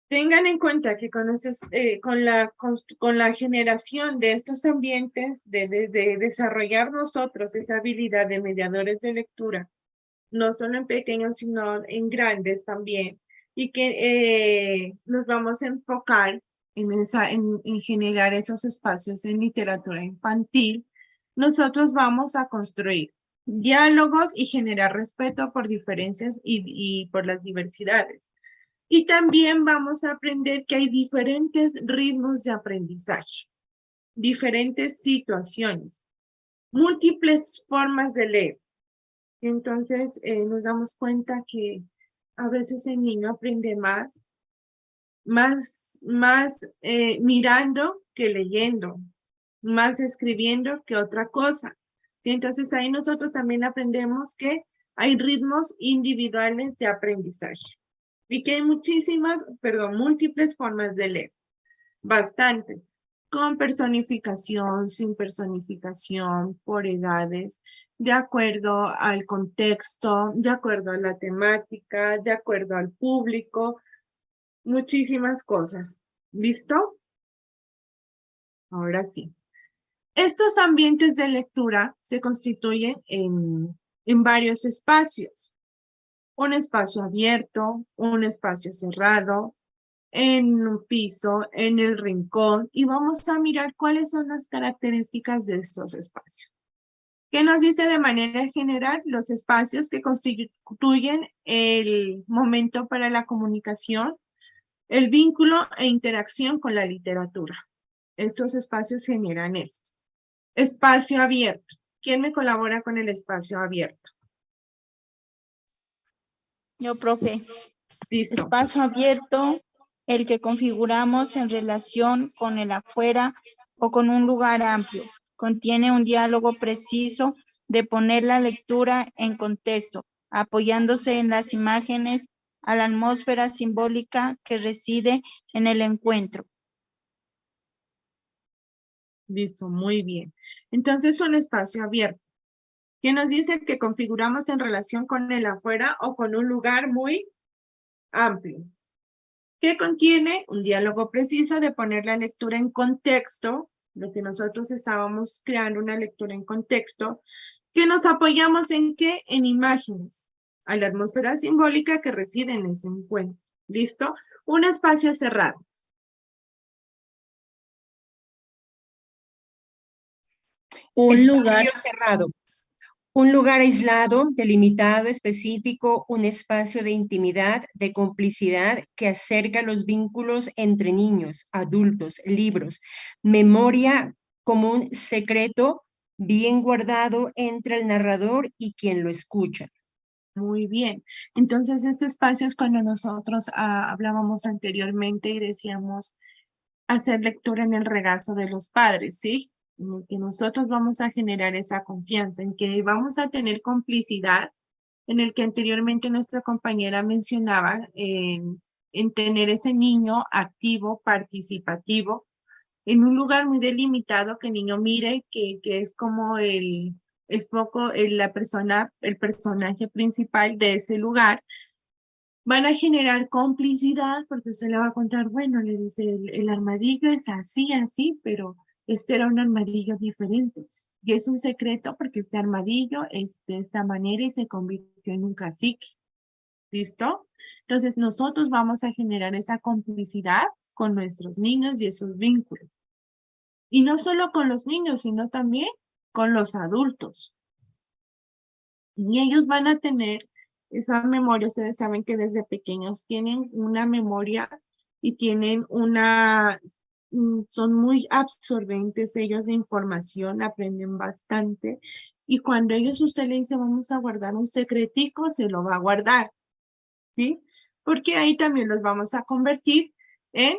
C: tengan en cuenta que con la generación de estos ambientes, de desarrollar nosotros esa habilidad de mediadores de lectura no solo en pequeños, sino en grandes también, y que nos vamos a enfocar en generar esos espacios en literatura infantil. Nosotros vamos a construir diálogos y generar respeto por diferencias y por las diversidades. Y también vamos a aprender que hay diferentes ritmos de aprendizaje, diferentes situaciones, múltiples formas de leer. Entonces nos damos cuenta que a veces el niño aprende más mirando que leyendo, más escribiendo que otra cosa. ¿Sí? Entonces ahí nosotros también aprendemos que hay ritmos individuales de aprendizaje y que hay múltiples formas de leer. Bastante. Con personificación, sin personificación, por edades, de acuerdo al contexto, de acuerdo a la temática, de acuerdo al público, muchísimas cosas. ¿Listo? Ahora sí. Estos ambientes de lectura se constituyen en varios espacios. Un espacio abierto, un espacio cerrado, en un piso, en el rincón, y vamos a mirar cuáles son las características de estos espacios. ¿Qué nos dice de manera general? Los espacios que constituyen el momento para la comunicación, el vínculo e interacción con la literatura. Estos espacios generan esto. Espacio abierto. ¿Quién me colabora con el espacio abierto?
K: Yo, profe.
C: Listo.
K: Espacio abierto, el que configuramos en relación con el afuera o con un lugar amplio. Contiene un diálogo preciso de poner la lectura en contexto, apoyándose en las imágenes a la atmósfera simbólica que reside en el encuentro.
C: Listo, muy bien. Entonces, un espacio abierto. ¿Qué nos dice? Que configuramos en relación con el afuera o con un lugar muy amplio. ¿Qué contiene? Un diálogo preciso de poner la lectura en contexto, lo que nosotros estábamos creando una lectura en contexto, que nos apoyamos en ¿qué? En imágenes, a la atmósfera simbólica que reside en ese encuentro. ¿Listo? Un espacio cerrado.
L: Un lugar cerrado. Un lugar aislado, delimitado, específico, un espacio de intimidad, de complicidad que acerca los vínculos entre niños, adultos, libros, memoria como un secreto bien guardado entre el narrador y quien lo escucha.
C: Muy bien. Entonces, este espacio es cuando nosotros hablábamos anteriormente y decíamos hacer lectura en el regazo de los padres, ¿sí? En el que nosotros vamos a generar esa confianza, en que vamos a tener complicidad, en el que anteriormente nuestra compañera mencionaba, en tener ese niño activo, participativo, en un lugar muy delimitado, que el niño mire que es como el foco, el personaje principal de ese lugar. Van a generar complicidad porque usted le va a contar, bueno, le dice, el armadillo es así, pero este era un armadillo diferente. Y es un secreto porque este armadillo es de esta manera y se convirtió en un cacique. ¿Listo? Entonces nosotros vamos a generar esa complicidad con nuestros niños y esos vínculos. Y no solo con los niños, sino también con los adultos. Y ellos van a tener esa memoria. Ustedes saben que desde pequeños tienen una memoria y tienen son muy absorbentes ellos de información, aprenden bastante. Y cuando usted le dice, vamos a guardar un secretico, se lo va a guardar, ¿sí? Porque ahí también los vamos a convertir en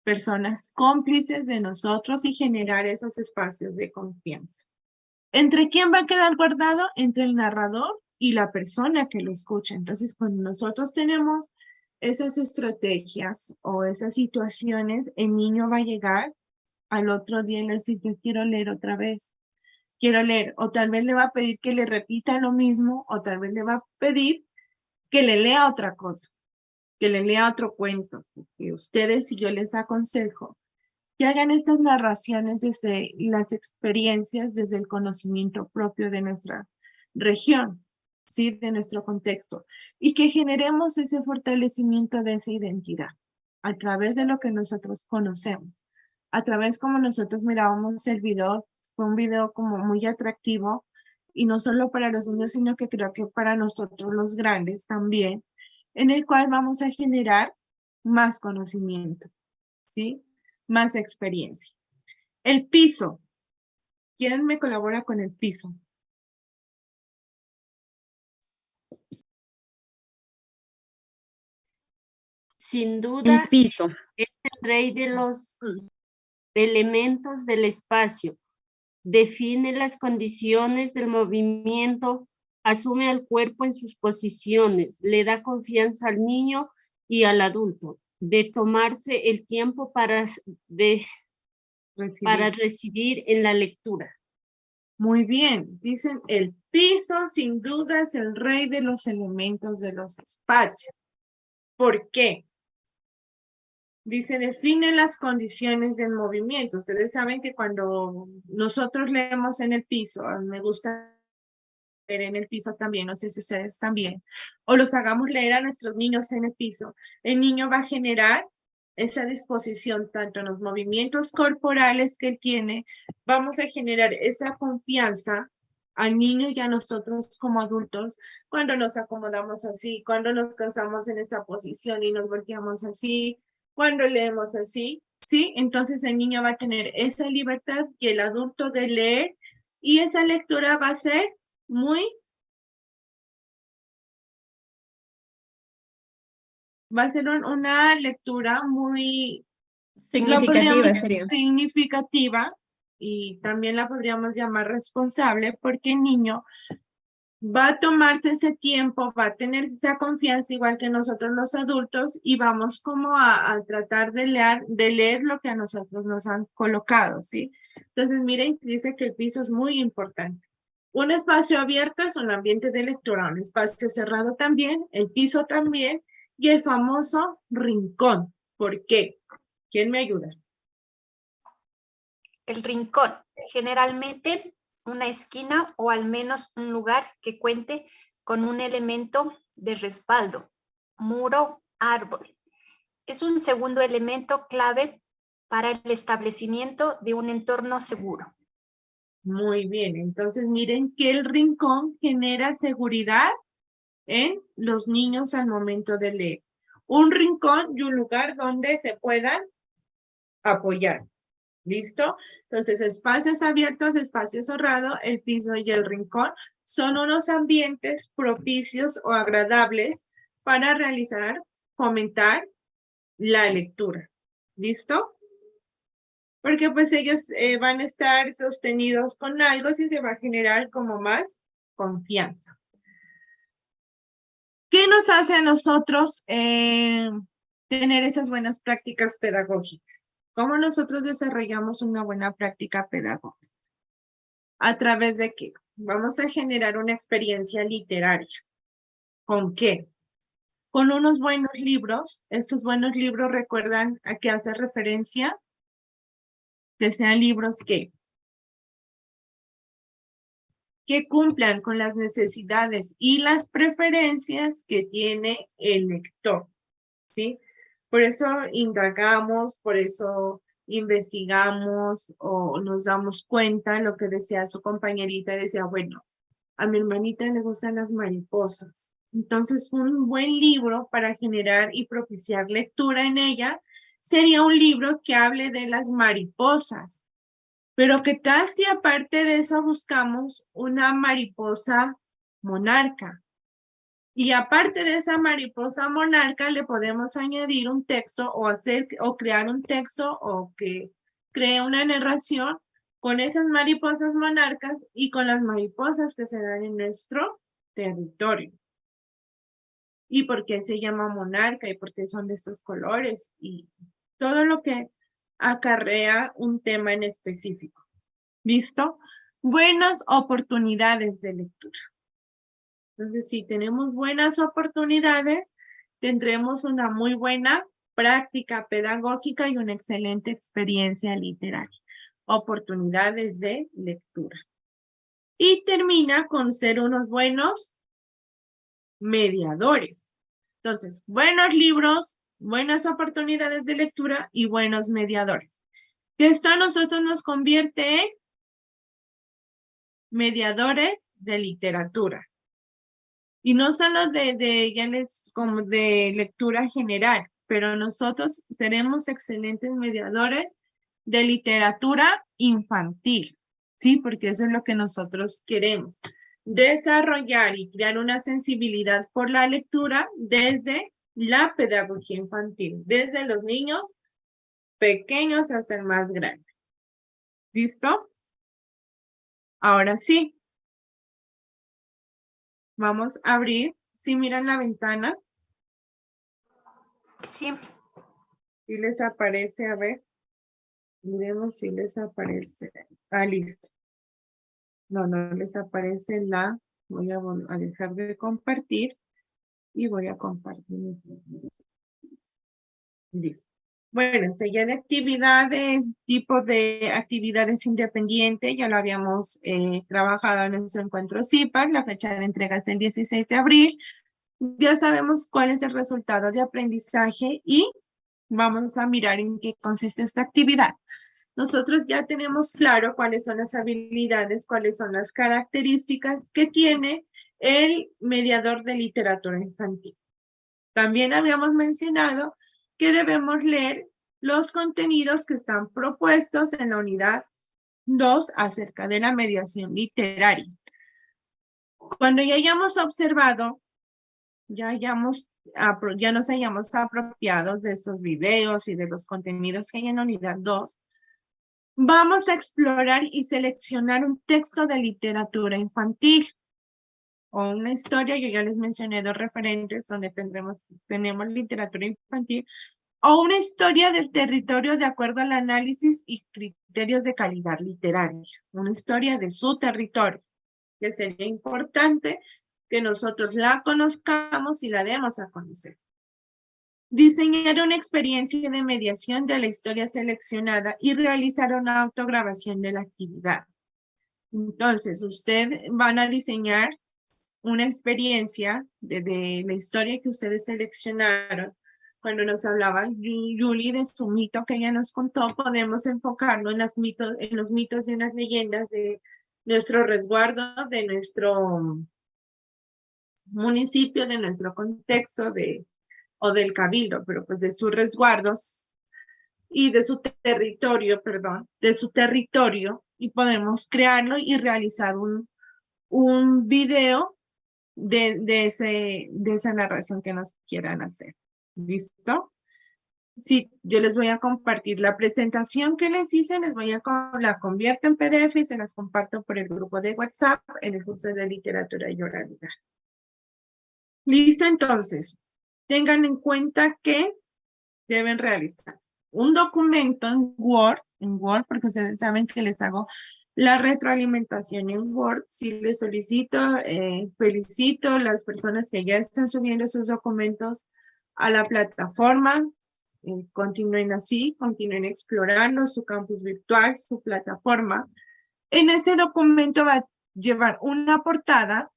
C: personas cómplices de nosotros y generar esos espacios de confianza. ¿Entre quién va a quedar guardado? Entre el narrador y la persona que lo escucha. Entonces, cuando nosotros tenemos esas estrategias o esas situaciones, el niño va a llegar al otro día y le decir, yo quiero leer otra vez. Quiero leer. O tal vez le va a pedir que le repita lo mismo, o tal vez le va a pedir que le lea otra cosa, que le lea otro cuento. Que ustedes, y yo les aconsejo, que hagan estas narraciones desde las experiencias, desde el conocimiento propio de nuestra región. ¿sí? De nuestro contexto. Y que generemos ese fortalecimiento de esa identidad a través de lo que nosotros conocemos. A través como nosotros mirábamos el video, fue un video como muy atractivo, y no solo para los niños, sino que creo que para nosotros los grandes también, en el cual vamos a generar más conocimiento, ¿sí? Más experiencia. El piso. ¿Quién me colabora con el piso?
J: Sin duda,
L: El piso.
J: es el rey de los elementos del espacio. Define las condiciones del movimiento, asume al cuerpo en sus posiciones, le da confianza al niño y al adulto, de tomarse el tiempo para recibir en la lectura.
C: Muy bien, dicen el piso sin duda es el rey de los elementos de los espacios. ¿Por qué? Dice, define las condiciones del movimiento. Ustedes saben que cuando nosotros leemos en el piso, me gusta leer en el piso también, no sé si ustedes también, o los hagamos leer a nuestros niños en el piso, el niño va a generar esa disposición tanto en los movimientos corporales que él tiene, vamos a generar esa confianza al niño y a nosotros como adultos cuando nos acomodamos así, cuando nos cansamos en esa posición y nos volteamos así, cuando leemos así, ¿sí? Entonces el niño va a tener esa libertad y el adulto de leer, y esa lectura va a ser una lectura muy
L: Significativa sería.
C: significativa, y también la podríamos llamar responsable, porque el niño va a tomarse ese tiempo, va a tener esa confianza igual que nosotros los adultos, y vamos como a tratar de leer lo que a nosotros nos han colocado, ¿sí? Entonces miren, dice que el piso es muy importante. Un espacio abierto es un ambiente de lectura, un espacio cerrado también, el piso también, y el famoso rincón. ¿Por qué? ¿Quién me ayuda?
F: El rincón, generalmente una esquina o al menos un lugar que cuente con un elemento de respaldo, muro, árbol. Es un segundo elemento clave para el establecimiento de un entorno seguro.
C: Muy bien, entonces miren que el rincón genera seguridad en los niños al momento de leer. Un rincón y un lugar donde se puedan apoyar. ¿Listo? Entonces, espacios abiertos, espacio cerrado, el piso y el rincón son unos ambientes propicios o agradables para realizar, fomentar la lectura. ¿Listo? Porque pues ellos van a estar sostenidos con algo, y se va a generar como más confianza. ¿Qué nos hace a nosotros tener esas buenas prácticas pedagógicas? ¿Cómo nosotros desarrollamos una buena práctica pedagógica? ¿A través de qué? Vamos a generar una experiencia literaria. ¿Con qué? Con unos buenos libros. Estos buenos libros, ¿recuerdan a qué hace referencia? Que sean libros que cumplan con las necesidades y las preferencias que tiene el lector, ¿sí? Por eso indagamos, por eso investigamos o nos damos cuenta, lo que decía su compañerita, decía, bueno, a mi hermanita le gustan las mariposas. Entonces, un buen libro para generar y propiciar lectura en ella sería un libro que hable de las mariposas. Pero ¿qué tal si aparte de eso buscamos una mariposa monarca? Y aparte de esa mariposa monarca le podemos añadir un texto o crear un texto o que cree una narración con esas mariposas monarcas y con las mariposas que se dan en nuestro territorio. Y por qué se llama monarca y por qué son de estos colores y todo lo que acarrea un tema en específico. ¿Listo? Buenas oportunidades de lectura. Entonces, si tenemos buenas oportunidades, tendremos una muy buena práctica pedagógica y una excelente experiencia literaria. Oportunidades de lectura. Y termina con ser unos buenos mediadores. Entonces, buenos libros, buenas oportunidades de lectura y buenos mediadores. Que esto a nosotros nos convierte en mediadores de literatura. Y no solo como de lectura general, pero nosotros seremos excelentes mediadores de literatura infantil, ¿sí? Porque eso es lo que nosotros queremos. Desarrollar y crear una sensibilidad por la lectura desde la pedagogía infantil, desde los niños pequeños hasta el más grande. ¿Listo? Ahora sí. Vamos a abrir. ¿Sí miran la ventana?
F: Sí.
C: ¿Sí les aparece? A ver. Miremos si les aparece. Ah, listo. No les aparece la. Voy a dejar de compartir. Y voy a compartir. Listo. Bueno, ya de actividades, tipo de actividades independientes, ya lo habíamos trabajado en nuestro encuentro CIPAC, la fecha de entrega es el 16 de abril. Ya sabemos cuál es el resultado de aprendizaje y vamos a mirar en qué consiste esta actividad. Nosotros ya tenemos claro cuáles son las habilidades, cuáles son las características que tiene el mediador de literatura infantil. También habíamos mencionado que debemos leer los contenidos que están propuestos en la unidad 2 acerca de la mediación literaria. Cuando ya hayamos observado, ya nos hayamos apropiado de estos videos y de los contenidos que hay en la unidad 2, vamos a explorar y seleccionar un texto de literatura infantil o una historia. Yo ya les mencioné 2 referentes donde tenemos literatura infantil, o una historia del territorio de acuerdo al análisis y criterios de calidad literaria, una historia de su territorio, que sería importante que nosotros la conozcamos y la demos a conocer. Diseñar una experiencia de mediación de la historia seleccionada y realizar una autograbación de la actividad. Entonces, ustedes van a diseñar una experiencia de la historia que ustedes seleccionaron. Cuando nos hablaba Yuli de su mito que ella nos contó, podemos enfocarnos en los mitos y en las leyendas de nuestro resguardo, de nuestro municipio, de nuestro contexto, o del cabildo, pero pues de sus resguardos y de su territorio, y podemos crearlo y realizar un video de esa narración que nos quieran hacer. ¿Listo? Sí, yo les voy a compartir la presentación que les hice, la convierto en PDF y se las comparto por el grupo de WhatsApp en el curso de literatura y oralidad. Listo, entonces, tengan en cuenta que deben realizar un documento en Word, porque ustedes saben que les hago la retroalimentación en Word. Sí les solicito, felicito a las personas que ya están subiendo sus documentos a la plataforma. Continúen así, continúen explorando su campus virtual, su plataforma. En ese documento va a llevar una portada.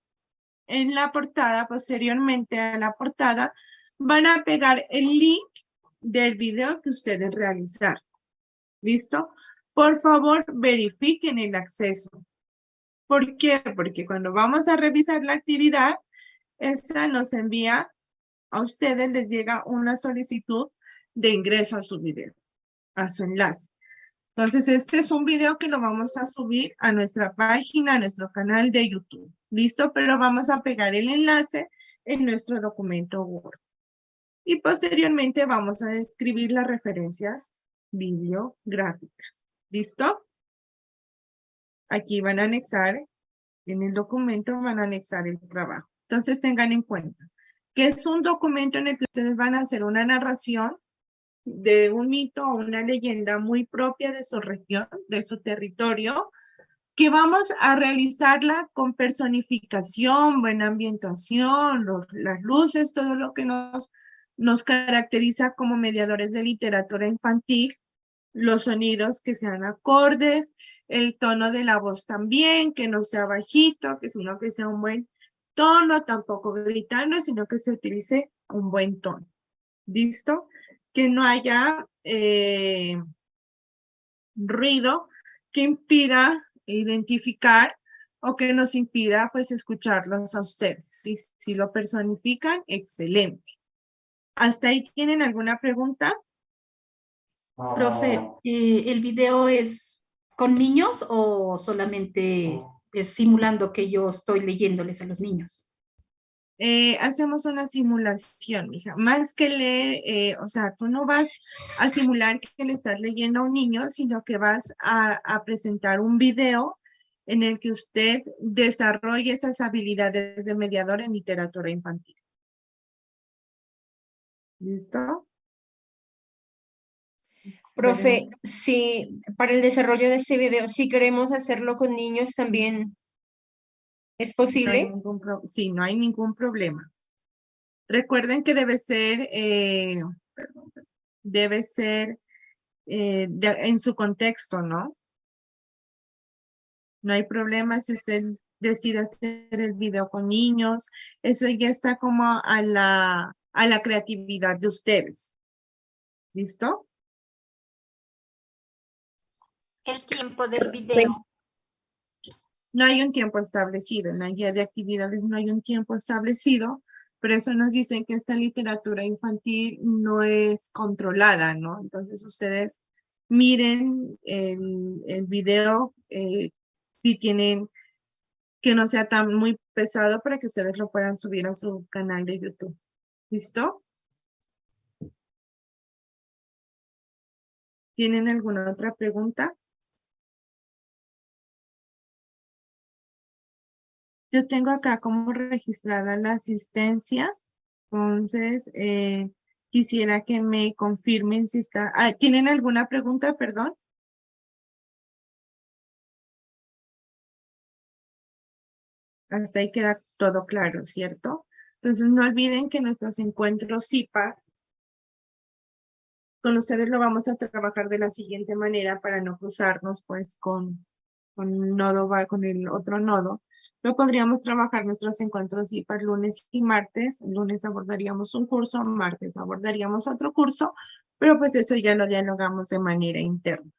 C: En la portada, posteriormente a la portada, van a pegar el link del video que ustedes realizaron. ¿Listo? Por favor, verifiquen el acceso. ¿Por qué? Porque cuando vamos a revisar la actividad, esa nos envía, a ustedes les llega una solicitud de ingreso a su video, a su enlace. Entonces, este es un video que lo vamos a subir a nuestra página, a nuestro canal de YouTube. ¿Listo? Pero vamos a pegar el enlace en nuestro documento Word. Y posteriormente vamos a escribir las referencias bibliográficas. ¿Listo? Aquí van a anexar, en el documento van a anexar el trabajo. Entonces tengan en cuenta que es un documento en el que ustedes van a hacer una narración de un mito o una leyenda muy propia de su región, de su territorio, que vamos a realizarla con personificación, buena ambientación, las luces, todo lo que nos caracteriza como mediadores de literatura infantil, los sonidos que sean acordes, el tono de la voz también, que no sea bajito, sino que sea un buen tono, tampoco gritando, sino que se utilice un buen tono. ¿Listo? Que no haya ruido que impida identificar o que nos impida pues escucharlos a ustedes. Si lo personifican, excelente. ¿Hasta ahí tienen alguna pregunta?
A: Profe, ¿el video es con niños o solamente es simulando que yo estoy leyéndoles a los niños?
C: Hacemos una simulación, mija. Más que leer, o sea, tú no vas a simular que le estás leyendo a un niño, sino que vas a presentar un video en el que usted desarrolle esas habilidades de mediador en literatura infantil. ¿Listo?
L: Profe, si para el desarrollo de este video, si queremos hacerlo con niños también, ¿es posible?
C: Sí, no hay ningún problema. Recuerden que debe ser, en su contexto, ¿no? No hay problema si usted decide hacer el video con niños. Eso ya está como a la creatividad de ustedes. ¿Listo?
F: El tiempo del video.
C: No hay un tiempo establecido. En la guía de actividades no hay un tiempo establecido. Pero eso nos dicen que esta literatura infantil no es controlada, ¿no? Entonces ustedes miren el video si tienen que no sea tan muy pesado para que ustedes lo puedan subir a su canal de YouTube. ¿Listo? ¿Tienen alguna otra pregunta? Yo tengo acá como registrada la asistencia. Entonces, quisiera que me confirmen si está... ¿tienen alguna pregunta? Perdón. Hasta ahí queda todo claro, ¿cierto? Entonces, no olviden que nuestros encuentros CIPAS, con ustedes lo vamos a trabajar de la siguiente manera para no cruzarnos, pues, con el otro nodo. Lo podríamos trabajar nuestros encuentros CIPAS lunes y martes. Lunes abordaríamos un curso, martes abordaríamos otro curso, pero pues eso ya lo dialogamos de manera interna.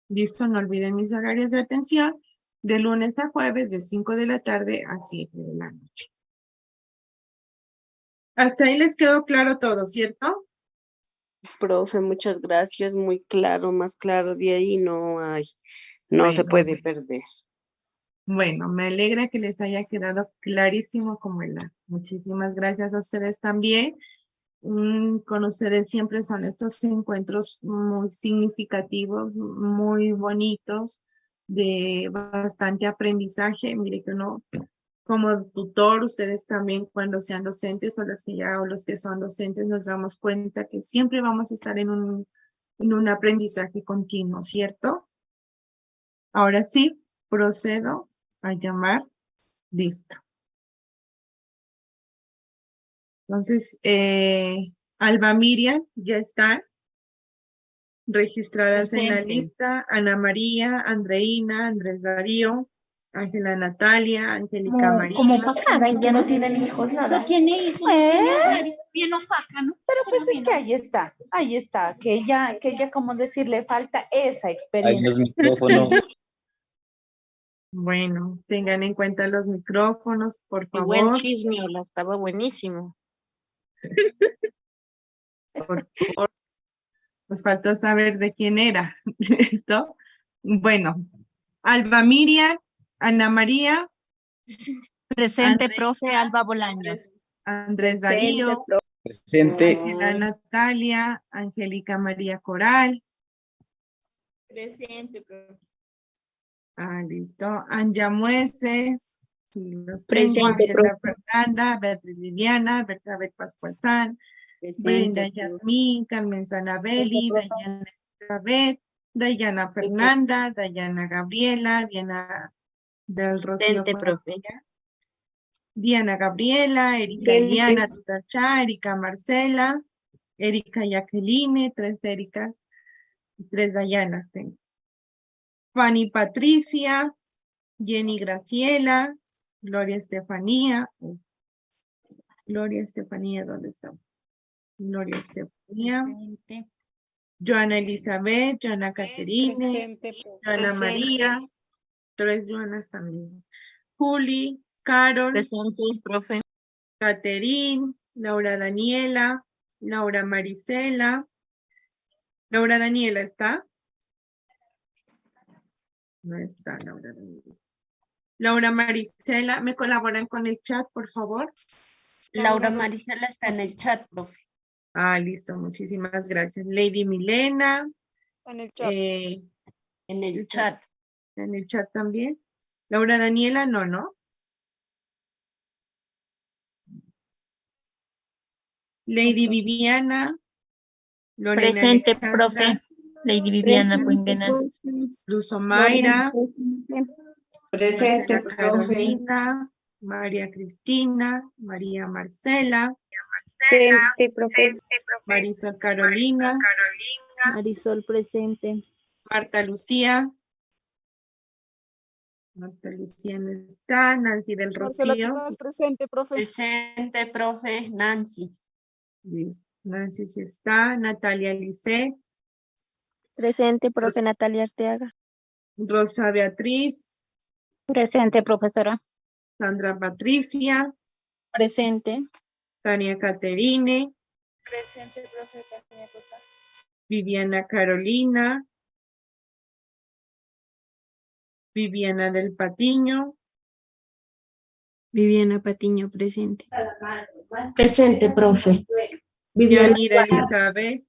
C: ¿Listo? No olviden mis horarios de atención, de lunes a jueves, de 5 de la tarde a 7 de la noche. Hasta ahí les quedó claro todo, ¿cierto?
G: Profe, muchas gracias, muy claro, más claro de ahí no hay, no
C: Bueno.
G: se puede perder.
C: Bueno, me alegra que les haya quedado clarísimo como el agua. Muchísimas gracias a ustedes también. Con ustedes siempre son estos encuentros muy significativos, muy bonitos, de bastante aprendizaje. Mire que uno, como tutor, ustedes también cuando sean docentes o los que son docentes, nos damos cuenta que siempre vamos a estar en un aprendizaje continuo, ¿cierto? Ahora sí, procedo a llamar. Listo. Entonces, Alba Miriam ya están registradas en la
J: Presente.
C: lista. Ana María, Andreina, Andrés Darío, Ángela Natalia, Angélica María.
M: Como opacada y ya no tienen hijos, nada.
N: No tiene hijos, bien opaca, ¿no?
M: Pero pues es que ahí está, que ella, como decir, le falta esa
D: Hay
M: experiencia.
D: los micrófonos.
C: Bueno, tengan en cuenta los micrófonos, por
B: Qué buen
C: favor.
B: chisme, Ola, estaba buenísimo.
C: Por favor. Nos faltó saber de quién era. ¿Listo? Bueno, Alba Miriam, Ana María.
N: Presente, profe Alba Bolaños.
C: Andrés Darío.
D: Presente.
C: Ángela Natalia, Angélica María Coral.
N: Presente, profe.
C: Listo. Anja Mueces.
B: Presente,
C: Ángela Fernanda, Beatriz Viviana, Bertabet Pascuazán, Brenda Yasmín, Carmen Sanabelli, Dayana Elizabeth, Dayana Fernanda, Dayana Gabriela, Diana del Rocío, Diana Gabriela, Erika Eliana Tutachá, Erika Marcela, Erika Jacqueline, 3 Ericas, 3 Dayanas tengo. Fanny Patricia, Jenny Graciela, Gloria Estefanía, Gloria Estefanía, ¿dónde está? Gloria Estefanía. Joana Elizabeth, Joana Caterine, Joana María. 3 Joanas también. Juli, Carol.
B: Presente, profe.
C: Caterine, Laura Daniela, Laura Marisela. Laura Daniela, ¿está? No está Laura Daniela. Laura Marisela, ¿me colaboran con el chat, por favor?
J: Laura Marisela está en el chat, profe.
C: Ah, listo, muchísimas gracias. Lady Milena.
O: En el chat.
J: En el chat.
C: En el chat también. Laura Daniela, no. Lady Viviana. Lorena
N: Presente,
C: Alexandra,
N: profe. Lady Viviana Puingena.
C: Luz Omaira.
P: Presente,
C: Marcela
P: profe.
C: Carolina. María Cristina. María Marcela.
Q: Presente, profe.
C: Marisol Carolina.
Q: Marisol, presente.
C: Marta Lucía. Marta Lucía no está. Nancy del
O: Marcela
C: Rocío.
O: Tibás, presente, profe.
J: Presente, profe. Nancy.
C: Listo. Nancy sí está. Natalia Lice.
Q: Presente, profe Natalia Arteaga.
C: Rosa Beatriz.
N: Presente, profesora.
C: Sandra Patricia.
N: Presente.
C: Tania Caterine.
Q: Presente, profe Castaña Costa.
C: Viviana Carolina. Viviana del Patiño.
Q: Viviana Patiño, presente.
L: Presente, profe.
C: Yanira Elizabeth.